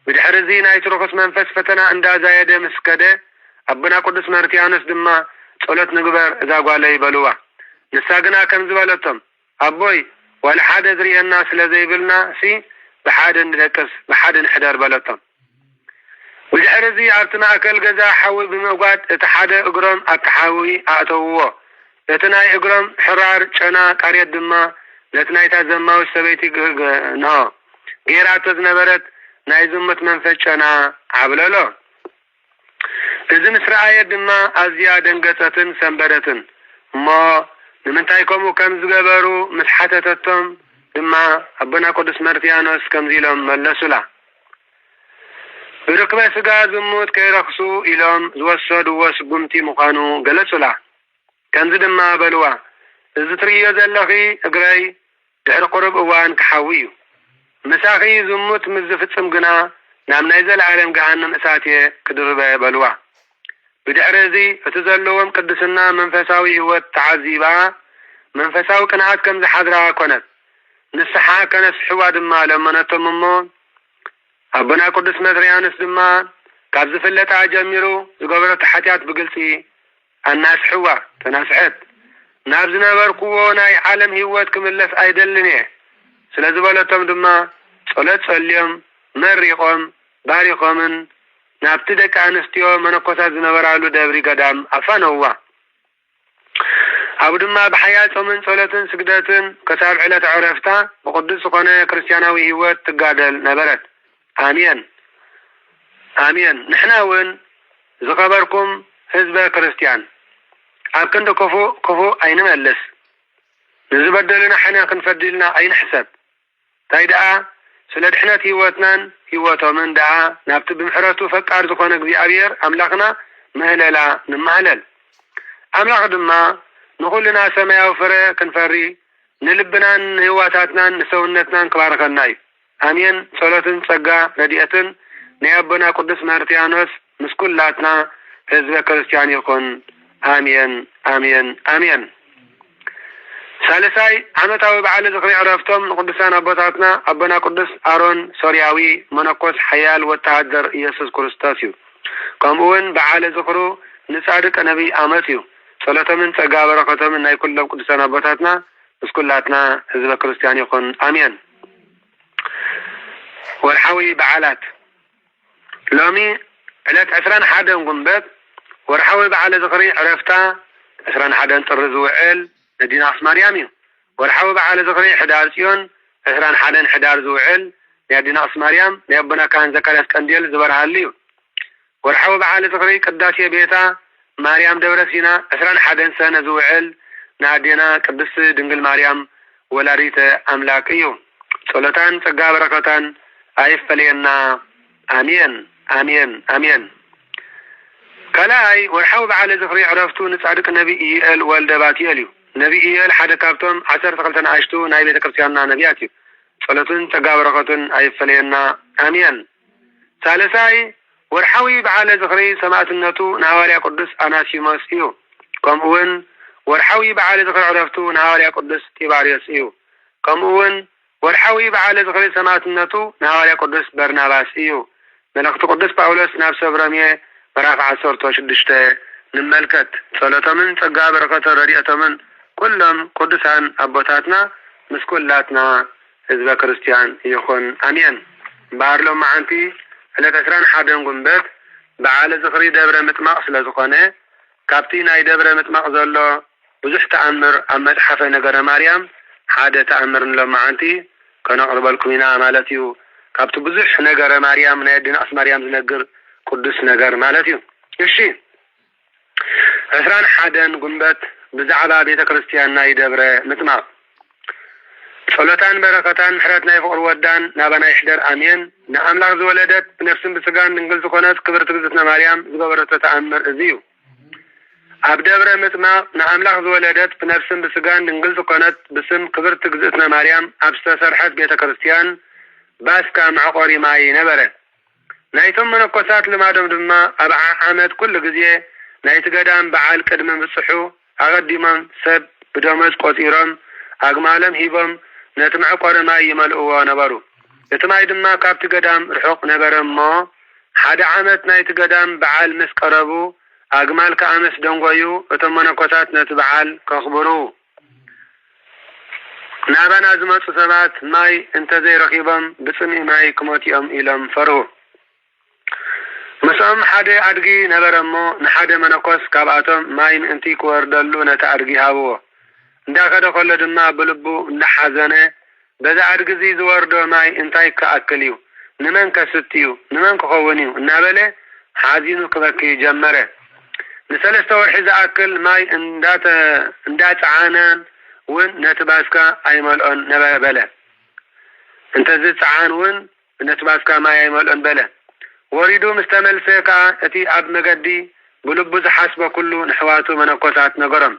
بدحرزي نايترخص منفس فتنا اندا زايده مسكده أبنا قدس مرتيانوس دما ጸሎት ንግበር እዛ ጓለ ይበሉዋ ንሳግና ከም ዝበለቶም አቦይ ወልሓደ ዝሪአና ስለዘይብልና ሲ በሓደ ንደቅስ በሓደ ንሕደር በለቶም ወድሕርዚ ኣብቲ ማእከል ገዛ ሓዊ ብምእጓድ እቲ ሓደ እግሮም ኣተሓዊ ኣእተውዎ እቲ ናይ እግሮም ሕራር ጨና ቃርየት ድማ ነቲ ናይታ ዘማዊ ሰበይቲ ነው ጌራቶ ዝነበረት ናይ ዝሙት መንፈስ ጨና ዓብለሎ እዚ ምስራየ ድማ ኣዝያ ደንገጸትን ሰንበደትን እሞ ንምንታይ ከምኡ ከም ዝገበሩ ምስሓተተቶም ድማ ኣቦና ቅዱስ መርትያኖስ ከምዚሎም መለሱላ ብርክበ ስጋ ዝሙት ከይረክሱ ኢሎም ዝወሰድዎ ስጉምቲ ምዃኑ ገለጹላ ከምዚ ድማ በልዋ እዚ ትርእዮ ዘለኺ እግረይ ድሕሪ ቁርብ እዋን ክሓዊ እዩ መሳኺ ዝሙት ምስ ዝፍጽም ግና ናብ ናይ ዘለዓለም ገሃነም እሳት ክድርበ በልዋ ብድሕሪ እዚ እቲ ዘለዎም ቅድስና መንፈሳዊ ህይወት ተዓዚባ መንፈሳዊ ቅንዓት ከም ዝሓድራ ኮነት ንስሓ ከነስሕዋ ድማ ለመነቶም እሞ አቡና ቅዱስ መትርያኖስ ድማ ካብ ዝፍለጣ ጀሚሩ ዝገበረቶ ሓጢአት ብግልፂ አናስሕዋ ተናስሐት ናብ ዝነበርክዎ ናይ ዓለም ህይወት ክምለስ አይደልን እየ ስለዝበለቶም ድማ ጸሎት ጸልዮም መሪቆም ባሪቆምን ናብቲ ደቂ አንስትዮ መነኮሳት ዝነበራሉ ደብሪ ገዳም አፋነዋ አብ ድማ ብሓያል ጾምን ጸሎትን ስግደትን ከሳብ ዕለት ዕረፍታ ብቅዱስ ዝኾነ ክርስቲያናዊ ህይወት ትጋደል ነበረት አሜን አሜን ንሕና እውን ዝኸበርኩም ህዝበ ክርስቲያን ኣብ ክንዲ ክፉ ኣይንመልስ ንዝበደልና ሕና ክንፈድልና ኣይንሕሰብ እንታይ ደኣ ስለ ድሕነት ህይወትናን ህይወቶምን ደኣ ናብቲ ብምሕረቱ ፈቃድ ዝኾነ እግዚአብሔር አምላኽና ምህለላ ንማህለል አምላኽ ድማ ንኹልና ሰማያዊ ፍረ ክንፈሪ ንልብናን ህይወታትናን ንሰውነትናን ክባርከና እዩ አሜን ጸሎትን ጸጋ ረድኤትን ናይ አቦና ቅዱስ መርትያኖስ ምስ ኩላትና ህዝበ ክርስቲያን ይኹን አሜን አሜን አሜን ሳልሳይ ዓመታዊ በዓል ዝኽሪ ዕረፍቶም ንቅዱሳን አቦታትና አቦና ቅዱስ አሮን ሶርያዊ መነኮስ ሓያል ወታደር ኢየሱስ ክርስቶስ እዩ ከምኡውን በዓል ዝኽሩ ንጻድቅ ነቢይ ዓመት እዩ ጸሎቶምን ጸጋ በረከቶምን ናይ ኩሎም ቅዱሳን አቦታትና ምስ ኩላትና ህዝበ ክርስቲያን ይኹን አሜን ወርሓዊ በዓላት ሎሚ ዕለት 21 ጉንበት ወርሓዊ በዓል ዝኽሪ ዕረፍታ 21 ጥሪ ዝውዕል ነዲናስ ማርያም እዩ ወርሓዊ በዓል ዝኽሪ ሕዳር ጽዮን 21 ሕዳር ዝውዕል ነዲናስ ማርያም ናይ አቡና ካህን ዘካርያስ ቀንዴል ዝበርሃሉ እዩ ወርሓዊ በዓል ዝኽሪ ቅዳሴ ቤታ ማርያም ደብረ ሲና 21 ሰነ ዝውዕል ናዴና ቅድስት ድንግል ማርያም ወላዲተ አምላክ እዩ ጸሎታን ጸጋ በረከታን አይፈለየና አሜን አሜን አሜን ከላይ ወርሓዊ በዓል ዝኽሪ ዕረፍቱ ንጻድቅ ነቢይ ኢኤል ወልደ ባትኤል እዩ ነቢይ ኢኤል ሓደ ካብቶም 12 አሽቱ ናይ ቤተ ክርስቲያንና ነቢያት እዩ ጸሎትን ጸጋ በረከቱን አይፈለየና አሜን ሳልሳይ ወርሓዊ በዓል ዝኽሪ ሰማዕትነቱ ንሐዋርያ ቅዱስ አናሲሞስ እዩ ከምኡውን ወርሓዊ በዓል ዝኽሪ ዕረፍቱ ንሐዋርያ ቅዱስ ጢባርዮስ እዩ ከምኡውን ወርሓዊ በዓል ዝኽሪ ሰማዕትነቱ ንሐዋርያ ቅዱስ በርናባስ እዩ መልእኽቲ ቅዱስ ጳውሎስ ናብ ሰብረምየ ምዕራፍ 16 ንመልከት ጸሎቶምን ጸጋ በረከቶ ረድኤቶምን ኩሎም ቅዱሳን አቦታትና ምስ ኩላትና ህዝበ ክርስቲያን ይኹን አሜን ባርሎም መዓንቲ ዕለት 21 ጉንበት በዓል ዝኽሪ ደብረ ምጥማቕ ስለ ዝኾነ ካብቲ ናይ ደብረ ምጥማቕ ዘሎ ብዙሕ ተኣምር ኣብ መጽሓፈ ነገረ ማርያም ሓደ ተኣምር ንሎም መዓንቲ ከነቕርበልኩም ኢና ማለት እዩ ካብቲ ብዙሕ ነገረ ማርያም ናይ አዲናስ ማርያም ዝነግር ቅዱስ ነገር ማለት እዩ እሺ 21 ጉንበት ብዛዕባ ቤተ ክርስቲያን ናይ ደብረ ምጥማቕ ጸሎታን በረከታን ምሕረት ናይ ፍቅር ወዳን ናባና ይሕደር አሜን ንአምላኽ ዝወለደት ብነፍስን ብስጋን ድንግል ዝኾነት ክብርት እግዝእትነ ማርያም ዝገበረቶ ተኣምር እዚ እዩ ኣብ ደብረ ምጥማቕ ንአምላኽ ዝወለደት ብነፍስን ብስጋን ድንግል ዝኾነት ብስም ክብርት እግዝእትነ ማርያም ኣብ ዝተሰርሐት ቤተ ክርስቲያን ባስካ ማዕቆሪ ማይ ነበረ ናይቶም መነኮሳት ልማዶም ድማ ኣብ ዓመት ኩሉ ግዜ ናይቲ ገዳም በዓል ቅድሚ ምጽሑ ኣቀዲሞም ሰብ ብደመወዝ ቆፂሮም ኣግማሎም ሂቦም ነቲ ማዕቆሪ ማይ ይመልእዎ ነበሩ እቲ ማይ ድማ ካብቲ ገዳም ርሑቕ ነበረ እሞ ሓደ ዓመት ናይቲ ገዳም በዓል ምስ ቀረቡ ኣግማል ከዓ ምስ ደንጎዩ እቶም መነኮሳት ነቲ በዓል ከኽብሩ ናባና ዝመፁ ሰባት ማይ እንተዘይረኺቦም ብፅምኢ ማይ ክሞቲኦም ኢሎም ፈርሁ ምስኦም ሓደ ኣድጊ ነበረ እሞ ንሓደ መነኮስ ካብኣቶም ማይ ምእንቲ ክወርደሉ ነቲ ኣድጊ ሃብዎ እንዳኸደ ከሎ ድማ ብልቡ እንዳሓዘነ በዛ ኣድጊ እዚ ዝወርዶ ማይ እንታይ ክኣክል እዩ ንመን ከስቲ እዩ ንመን ክኸውን እዩ እናበለ ሓዚኑ ክበኪ ጀመረ ንሰለስተ ወርሒ ዝኣክል ማይ እንዳፀዓነን እውን ነቲ ባስካ ኣይመልኦን ነበለ እንተዚ ፀዓን እውን ነቲ ባስካ ማይ ኣይመልኦን በለ ወሪዱ ምስ ተመልሰ ከዓ እቲ ኣብ መገዲ ብልቡ ዝሓስቦ ኩሉ ንሕዋቱ መነኮሳት ነገሮም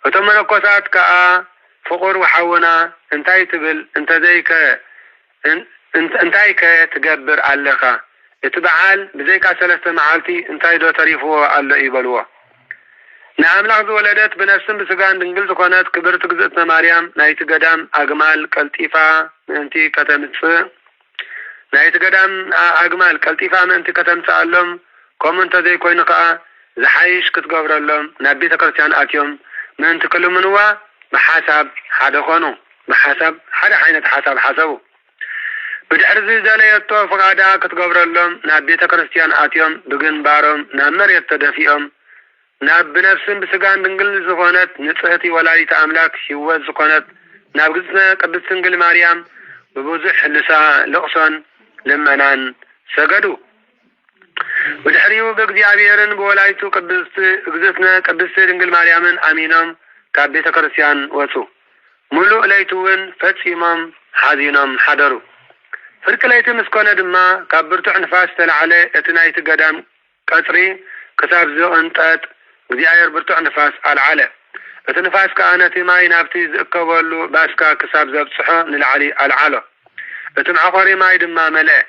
እቶም መነኮሳት ከዓ فقر وحونا انتاي تبل انت زيك انتاي كتقبر علقا اتبعال بزيك 3 معالتي انتاي دو تريفو على يبلوا نعم لحظ ولدت بنفسهم بسقان دنقل زكونات كبرت قزتنا مريم نايت قدام أجمال كالتيفا انتي كتمت نايت قدام أجمال كالتيفا انتي كتمت علم كم انت زي كوينقا زحايش كتقبر لهم نبي تكرتيان آتيوم من تكلمنوا بحسب حدا خانو بحسب حدا حين حسب حسبه بدعرزي زاليتو فقادا كتقبر لهم نبي تكرتيان آتيوم بقن بارم نمر يتدفيهم ناب بنفسهم بسقان دنقل زخونت نصحتي ولايت أملاك شوات زخونت ناب قدسنا قدس سنقل مريم ببوزح لسا لقصان لمنان سقدوا ودحريو بقدي عبيرن بولايتو قدسنا قدس دنقل مريم أمينهم كابيت كرسيان وصو ملو ليتوين فتسيمام حزينام حضروا فرق ليت مسكونة دما كابرتو نفاس تلعالي اتنايت قدام كسري كتاب زو انتات እግዚአብሔር ብርቱዕ ንፋስ አልዓለ እቲ ንፋስ ከኣነቲ ማይ ናብቲ ዝእከበሉ ባስካ ክሳብ ዘብፅሖ ንላዕሊ አልዓሎ እቲ ማዕቆሪ ማይ ድማ መልአ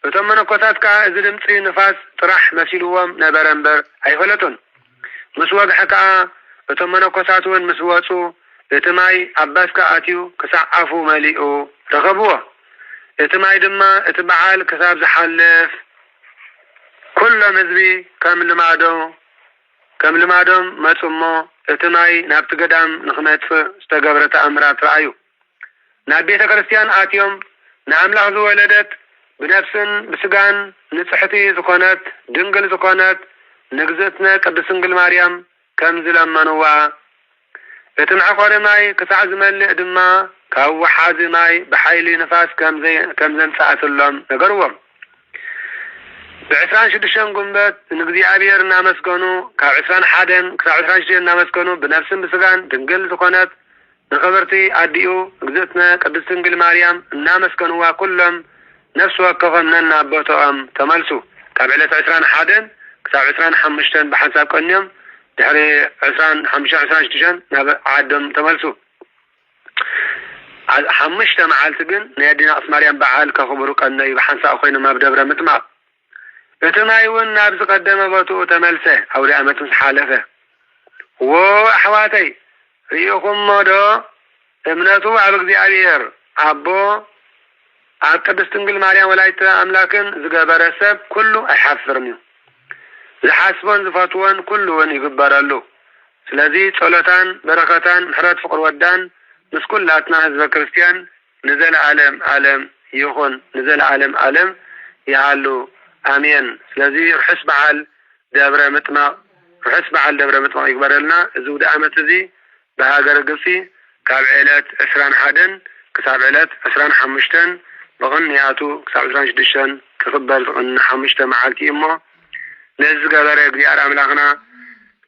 እቶም መነኮሳት ከዓ እዚ ድምፂ ንፋስ ጥራሕ መሲልዎም ነበረ እምበር ኣይፈለጡን ምስ ወግሐ ከዓ እቶም መነኮሳት እውን ምስ ወፁ እቲ ማይ ኣብ ባስካ ኣትዩ ክሳዕ ኣፉ መሊኡ ረኸብዎ እቲ ማይ ድማ እቲ በዓል ክሳብ ዝሓልፍ ኩሎም ህዝቢ ከም ልማዶም መጽሞ እትማይ ናብቲ ገዳም ንኽመጽእ ዝተገብረ ተኣምራት ረአዩ ናብ ቤተ ክርስቲያን ኣትዮም ንኣምላኽ ዝወለደት ብነፍስን ብስጋን ንጽሕቲ ዝኾነት ድንግል ዝኾነት ንግዝእትነ ቅድስት ድንግል ማርያም ከም ዝለመንዋ እቲ ማዕቆሪ ማይ ክሳዕ ዝመልእ ድማ ካብ ወሓዚ ማይ ብሓይሊ ንፋስ ከም ዘንጸኣትሎም ነገርዎም ب26 قنبت نግዚአብሔር እናመስገኑ ካብ 21 ክሳብ 26 እናመስገኑ ብነፍስን ብስጋን ድንግል ዝኾነት ንኽብርቲ ኣዲኡ እግዝእትነ ቅድስት ድንግል ማርያም እናመስገኑዋ ኩሎም ነፍሲ ወከፎም ነናቦቶኦም ተመልሱ ካብ ዕለት 21 ክሳብ 25 ብሓንሳብ ቀንዮም ድሕሪ 25-26 ናብ ዓዶም ተመልሱ 5 መዓልቲ ግን ናይ ኣዲና ቅድስት ማርያም በዓል ከኽብሩ ቀነዩ ብሓንሳብ ኮይኖም ኣብ ደብረ ምጥማቅ እትማይውን ናብ ዝቀደመ ቦትኡ ተመልሰ ኣውደ ዓመት ምስ ሓለፈ ወኣሕዋተይ ሪኢኹም ሞዶ እምነቱ ኣብ እግዚአብሔር ኣቦ ኣብ ቅድስት ድንግል ማርያም ወላዲተ ኣምላክን ዝገበረ ሰብ ኩሉ ኣይሓፍርን እዩ ዝሓስቦን ዝፈትዎን ኩሉውን ይግበረሉ ስለዚ ጸሎታን በረከታን ምሕረት ፍቅር ወዳን ምስ ኩላትና ህዝበ ክርስቲያን ንዘለዓለም ዓለም ይኹን ንዘለዓለም ዓለም ይሃሉ آمين ስለዚህ ርሕስ በዓል ደብረ ምጥማቅ ይግበረልና እዙ ዓመት እዚ በሃገረ ግብፂ ካብ ዕለት 21 ክሳብ ዕለት 25 በቅንያቱ ክሳብ 26 ክኽበር ዝቕንያ 5 መዓልቲ እሞ ነዚ ገበረ እግዚአብሔር አምላኽና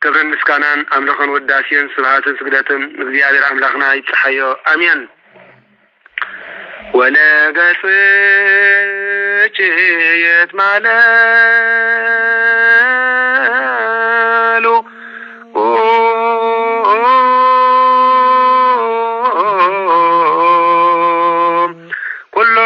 ክብርን ምስጋናን አምልኾን ውዳሴን ስብሃትን ስግደትን እግዚአብሔር አምላኽና ይጽሐዮ አሜን ወለገጽ ጭየት ማለሉ ኩሎ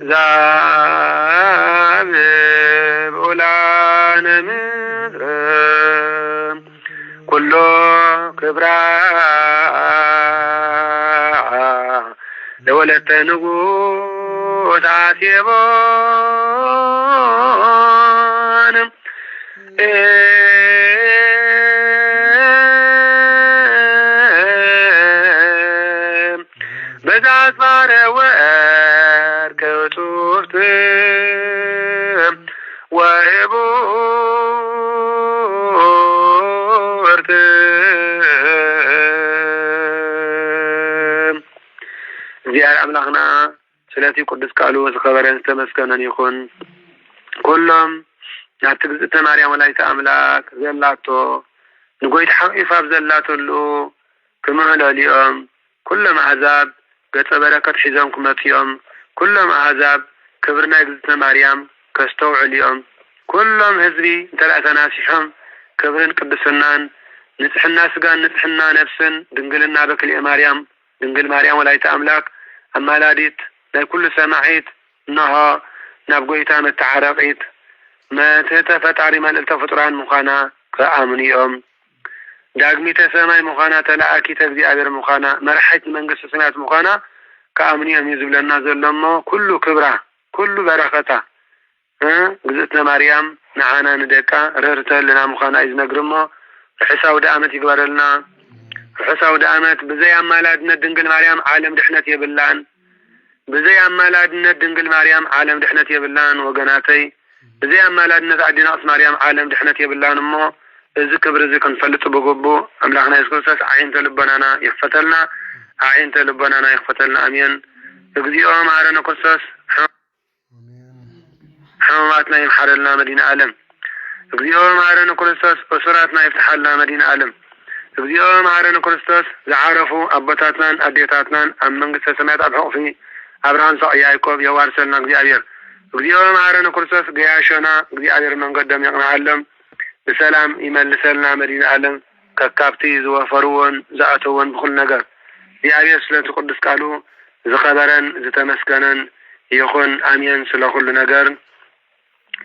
ዛብ ኡላነ ምድረ ኩሎ ክብራ ለወለተ ንጉሥ አሴቦን በዛ አስማረ ወርቅ ጽሑፍት ወህቡርት እግዚአብሔር አምላክና ስለቲ ቅዱስ ቃሉ ዝኸበረን ተመስገነን ይኹን ኩሎም ናብቲ እግዝእትነ ማርያም ወላዲተ አምላክ ዘላቶ ንጎይታ ሓቂፋ ዘላተሉ ክምህለሊኦም ኩሎም አሕዛብ ገጸ በረከት ሒዞም ክመፅኦም ኩሎም አሕዛብ ክብርና እግዝእትነ ማርያም ከስተውዕልዮም كلهم هزبي تلاتنا سيحهم كبرن قدسنان نصحنا سغان نصحنا نفسن دنجلنا بكل مريم دنجل مريم ولايت املاك امالاديت لا كل سماعيت نها نابغيتا متعرقيت ما تتفتعري مال التفطران مخانا كامنيهم داغمي تسماي مخانا تلاكي تغدي ابير مخانا مرحت منقص سمات مخانا كامنيهم يزبلنا زلمو كل كبره كل بركته جزتنا مريم نعانا ندكا ررتل لنا مخانا إذ نقرمه حساو دامت يقبر لنا حساو دامت بزي أمالادنا دنقل مريم عالم دحنة يبلان بزي أمالادنا دنقل مريم عالم دحنة يبلان وقناتي بزي أمالادنا تعدي نقص مريم عالم دحنة يبلان أمو إذ كبر ذيك نفلت بقبو أملاحنا يسكوسس عين تلبنانا يخفتلنا عين تلبنانا يخفتلنا أمين يقضيهم عارنا قصص حماماتنا ينحرلنا مدينة عالم يقضيهم عارنا كريستوس أسراتنا يفتح لنا مدينة عالم يقضيهم عارنا كريستوس زعرفوا أبطاتنا أديتاتنا أم منقصة سمات أبحق في أبرهان صعي يعقوب يوارسلنا قضي أبير يقضيهم عارنا كريستوس قياشنا قضي أبير من قدم يقنع عالم بسلام يملسلنا مدينة عالم ككابتي زوافرون زعتون بكل نقر دي أبير سلام تقدس قالوا زخبرا زتمسكنا يخون أمين سلا كل نقر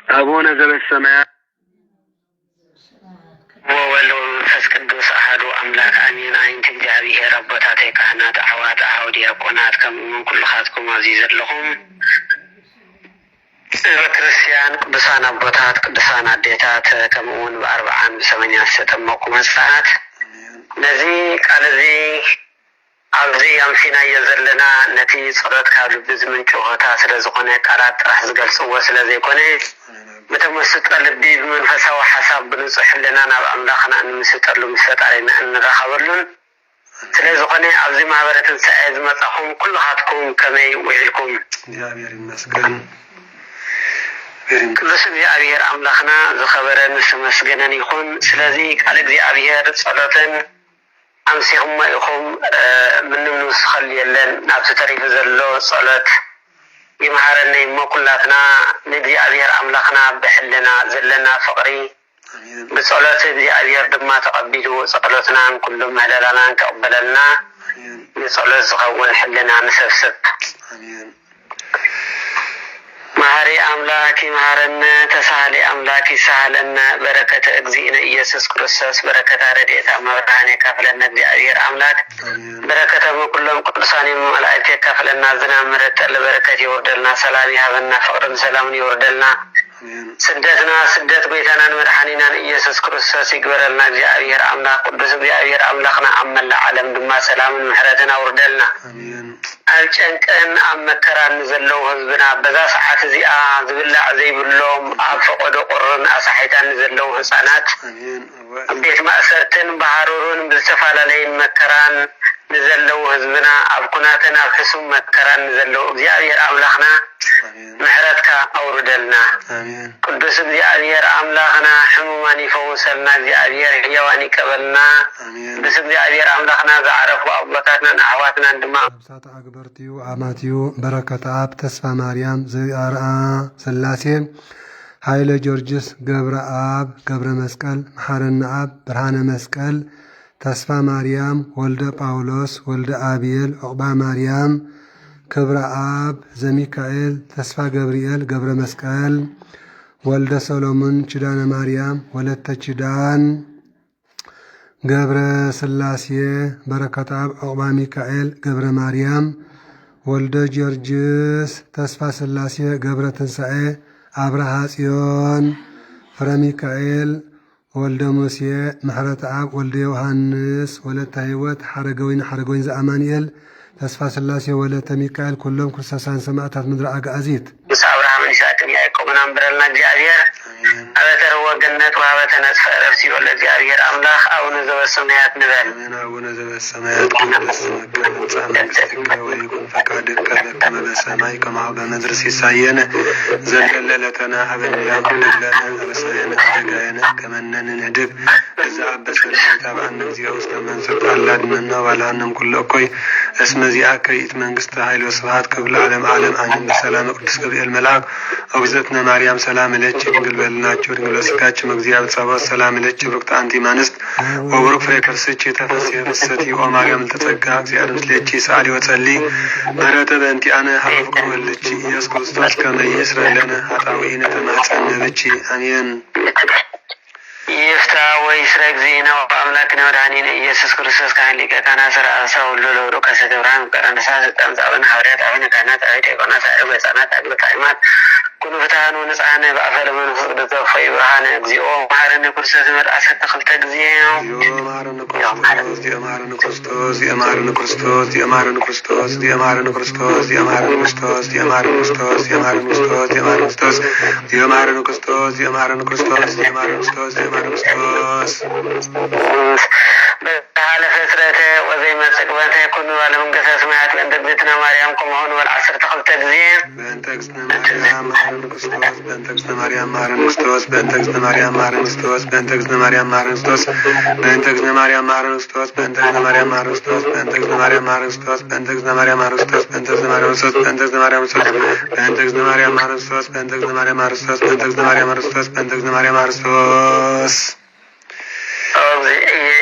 أبونا ذا السماء وولو فسكدوس أحد أملاك أمين عين تجابيه ربطاتي كهنات أحوات أحودي أقونات كم من كل خاتكم عزيزة لهم كريستيان قدسان أبطات قدسان أديتات كمون بأربعان بسمانيا ستموكم الساعات نزي قال زي أبزي أمسينا يزلنا نتي صدت كابل بزمن شوهتا سلزقوني قرات راح زقل سوى سلزي كوني متمسط قلبي بمنفسه وحساب بنصح لنا ناب أملاخنا أن نستر له مستط علينا أن نرخبرلن سلزقوني أبزي معبرة سعيد مطاهم كل خاتكم كمي ويلكم يا أمير المسكن ቅዱስ እግዚአብሔር አምላክና ዝኸበረ ንስመስገነን ይኹን ስለዚ ቃል እግዚአብሔር ጸሎትን أمسيهم ما يخم من نسخل يلن نفس تريف زلو صلاة يمهرني مقلاتنا ندي أبير أملاخنا بحلنا زلنا فقري بصلاة ندي أبير دما تقبلوا صلاتنا كلهم هلالنا تقبلنا بصلاة زخون حلنا نسفسف مهاري أملاكي مهارنا تسهلي أملاكي سهلنا بركة أجزينا إيسوس كريستوس بركة رديئة مبرهاني كفلنا بأبير أملاك بركة كلهم قدساني ملائكة كفلنا زنا مرت البركة يوردلنا سلامي هبنا فقر سلام يوردلنا سدتنا سدت بيتنا مرحانينا إيسوس كريستوس يقبرلنا بأبير أملاك قدس بأبير أملاكنا أمن العالم دما سلام محرتنا وردلنا الجنكن أمكران نزلوا هزبنا بذا ساعات زيا زبلا زي بلوم أفقد قرن أصحيتان نزلوا حسنات بيت مأسرتن بحرورون بالسفالة لين مكران نزلوا هزبنا أبكناتنا بحسم مكران نزلوا زيادير أملاخنا محرتك أوردلنا قدس زيادير أملاخنا حموماني فوصلنا زيادير حيواني كبلنا قدس زيادير أملاخنا زعرفوا أبطاتنا أحواتنا اندما أكبرتيو أماتيو بركة آب تسفى مريم زيارة سلاسي هايلة جورجس قبر آب قبر مسكال محارن آب برهان مسكال تسفى مريم ولد باولوس ولد آبيل عقبا مريم كبر آب زميكائيل تسفى قبريل قبر مسكال ولد سولومون چدان مريم ولد تچدان قبر سلاسي بركة آب عقبا ميكائيل قبر مريم ولد جورجس تسفى سلاسي قبر تنسعي أبرها سيون فرميكائيل ولد موسى محرة آب ولد يوحنس ولد تهيوت حرقوين زأمانيل تسفى سلاسي ولد ميكائيل كلهم كرساسان سماعتات مدرعة أزيد بس أبراهام نساءكم يأيكم نمبرلنا جارير أبتر هو جنة وهبتر نسفى رفسي ولد جارير أملاخ أو نزو السمايات نبال أو نزو السمايات ويكون فقادك كما بسماي كما عبا مدرسي ساينا زللتنا أبن يأكل لنا أبساينا أدقائنا كمنا نهدب إذا أبس لنا تابعنا نزيغ وستمان سبق الله دمنا وعلى أنهم كل أكوي اسم زياك كريت منجست هاي وصفات قبل عالم عالم آمين بسلام قدس قبل الملاك أوزتنا مريم سلام لك بنقل بلنا بنقل سكاتش مجزية بتصابات سلام لك بركت أنتي مانست وبرك فريكر سيتشي تفسير الستي ومريم التتقى زيادة مثلتشي سالي وتسلي مرتب أنتي أنا حرفك ولتشي يسكت استاذ كما يسر لنا هتاوينا تماثلنا بتشي آمين يفتح ويسرق زينا وأملاكنا ودعنينا إيسوس كريستوس كان لك كان سرع سول لولو كسر دوران كان ساعة تامس أبنا حوريات أبنا كانت أعيد كنا سائر بسانات أبنا كائمات كل فتحان ونسعنا بأفعال من فقد توفي برهان أجزيو مهارنا كريستوس مرأسة تخلت أجزيو مهارنا كريستوس مهارنا كريستوس مهارنا كريستوس مهارنا كريستوس مهارنا كريستوس مهارنا كريستوس مهارنا كريستوس مهارنا كريستوس مهارنا كريستوس مهارنا كريستوس مهارنا كريستوس على فترته وزي ما سقبته كن ولا من قصص سمعت بأن تجزتنا مريم كم هون والعصر تخل تجزين بأن تجزنا مريم مهارنا كريستوس بأن تجزنا مريم مهارنا كريستوس بأن تجزنا مريم مهارنا كريستوس بأن تجزنا مريم مهارنا كريستوس بأن تجزنا مريم مهارنا كريستوس بأن تجزنا مريم مهارنا كريستوس بأن تجزنا مريم مهارنا كريستوس بأن تجزنا مريم مهارنا كريستوس بأن تجزنا مريم كريستوس بأن تجزنا مريم كريستوس بأن تجزنا مريم مهارنا كريستوس بأن تجزنا مريم مهارنا كريستوس بأن تجزنا مريم كريستوس بأن تجزنا مريم كريستوس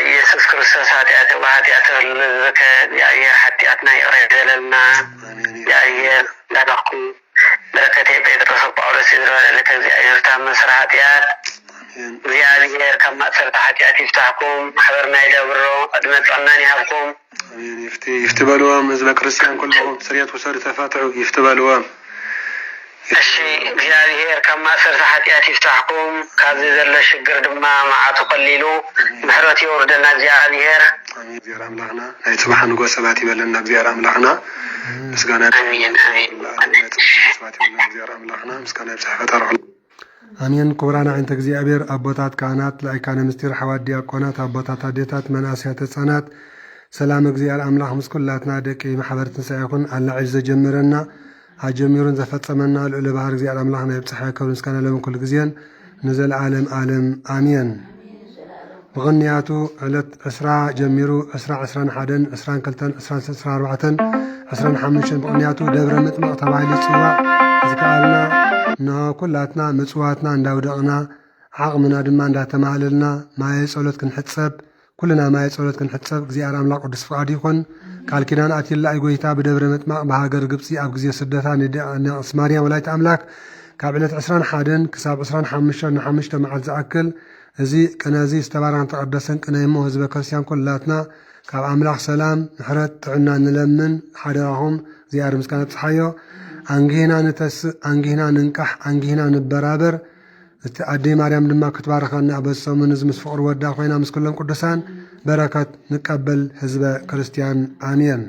يسوس كريستوس هاتيات وهاتيات لك يا حتياتنا يريد لنا يا لا نقوم بركتي بيد الرسول بولس يدرون لك زي تام مسرحاتيات زيادة كما أثرت حتيات يفتحكم حضرنا إلى برو أدمت أنني هبكم يفتبلوهم نزل كريستيان كلهم سريات وسار تفاتعوا يفتبلوهم الشيء زيادة كما أثرت حتيات يفتحكم كذي ذل الشجر دما مع تقللوا محرتي وردنا زيادة آمين زيارة أملاحنا نايت سبحان نقول سباتي بلنا زيارة أملاحنا مسكنا آمين زيارة أملاحنا مسكنا بصحبة روح آمين كورانا عند እግዚአብሔር አቦታት ካህናት ላይካነ ምስጢር ሐዋርያት ዲያቆናት አቦታት አዴታት መናስያት ሕፃናት ሰላም እግዚአብሔር አምላክ ምስኩላትና ደቂ ማህበር ትንሣኤ ይኹን አላህ ዘጀመረና አጀሚሩን ዘፈጸመና ልዑል ባህር እግዚአብሔር አምላክ ናይ ብጽሐ ከውን ምስጋና ለምኩል ጊዜን ንዘል ዓለም ዓለም አሜን بغنياتو علت 10 جميرو 10 21 22 23 24 25 بغنياتو دبر مطمق تبعيل صوا ذكرنا نا كلاتنا مصواتنا እንዳውደቅና عقمنا ድማ እንዳተማለልና ማየ ጸሎት ክንሕጸብ كلنا ማየ ጸሎት ክንሕጸብ እግዚአብሔር አምላክ ቅዱስ ፍቃድ ይኹን ቃል ኪዳን አትይላ አይጎይታ በደብረ መጥማቅ በሃገር ግብጽ ኣብ ግዜ ስደታ ንስማርያ ወላይት አምላክ ካብ ዕለት 21 ክሳብ 25 ን5 መዓልቲ ዝኣክል እዚ ቅነዚ ዝተባረኸን ተቀደሰን ቅነይሞ ህዝበ ክርስቲያን ኩላትና ካብ ኣምላኽ ሰላም ምሕረት ጥዕና ንለምን ሓደራኹም እግዚአብሔር ምስጋና ጽሓዮ አንጊህና ንተስእ አንጊህና ንንቃሕ አንጊህና ንበራበር እቲ ኣዴ ማርያም ድማ ክትባረኸና በሰሙን እዚ ምስ ፍቅሪ ወዳ ኮይና ምስ ኩሎም ቅዱሳን በረከት ንቀበል ህዝበ ክርስቲያን አሜን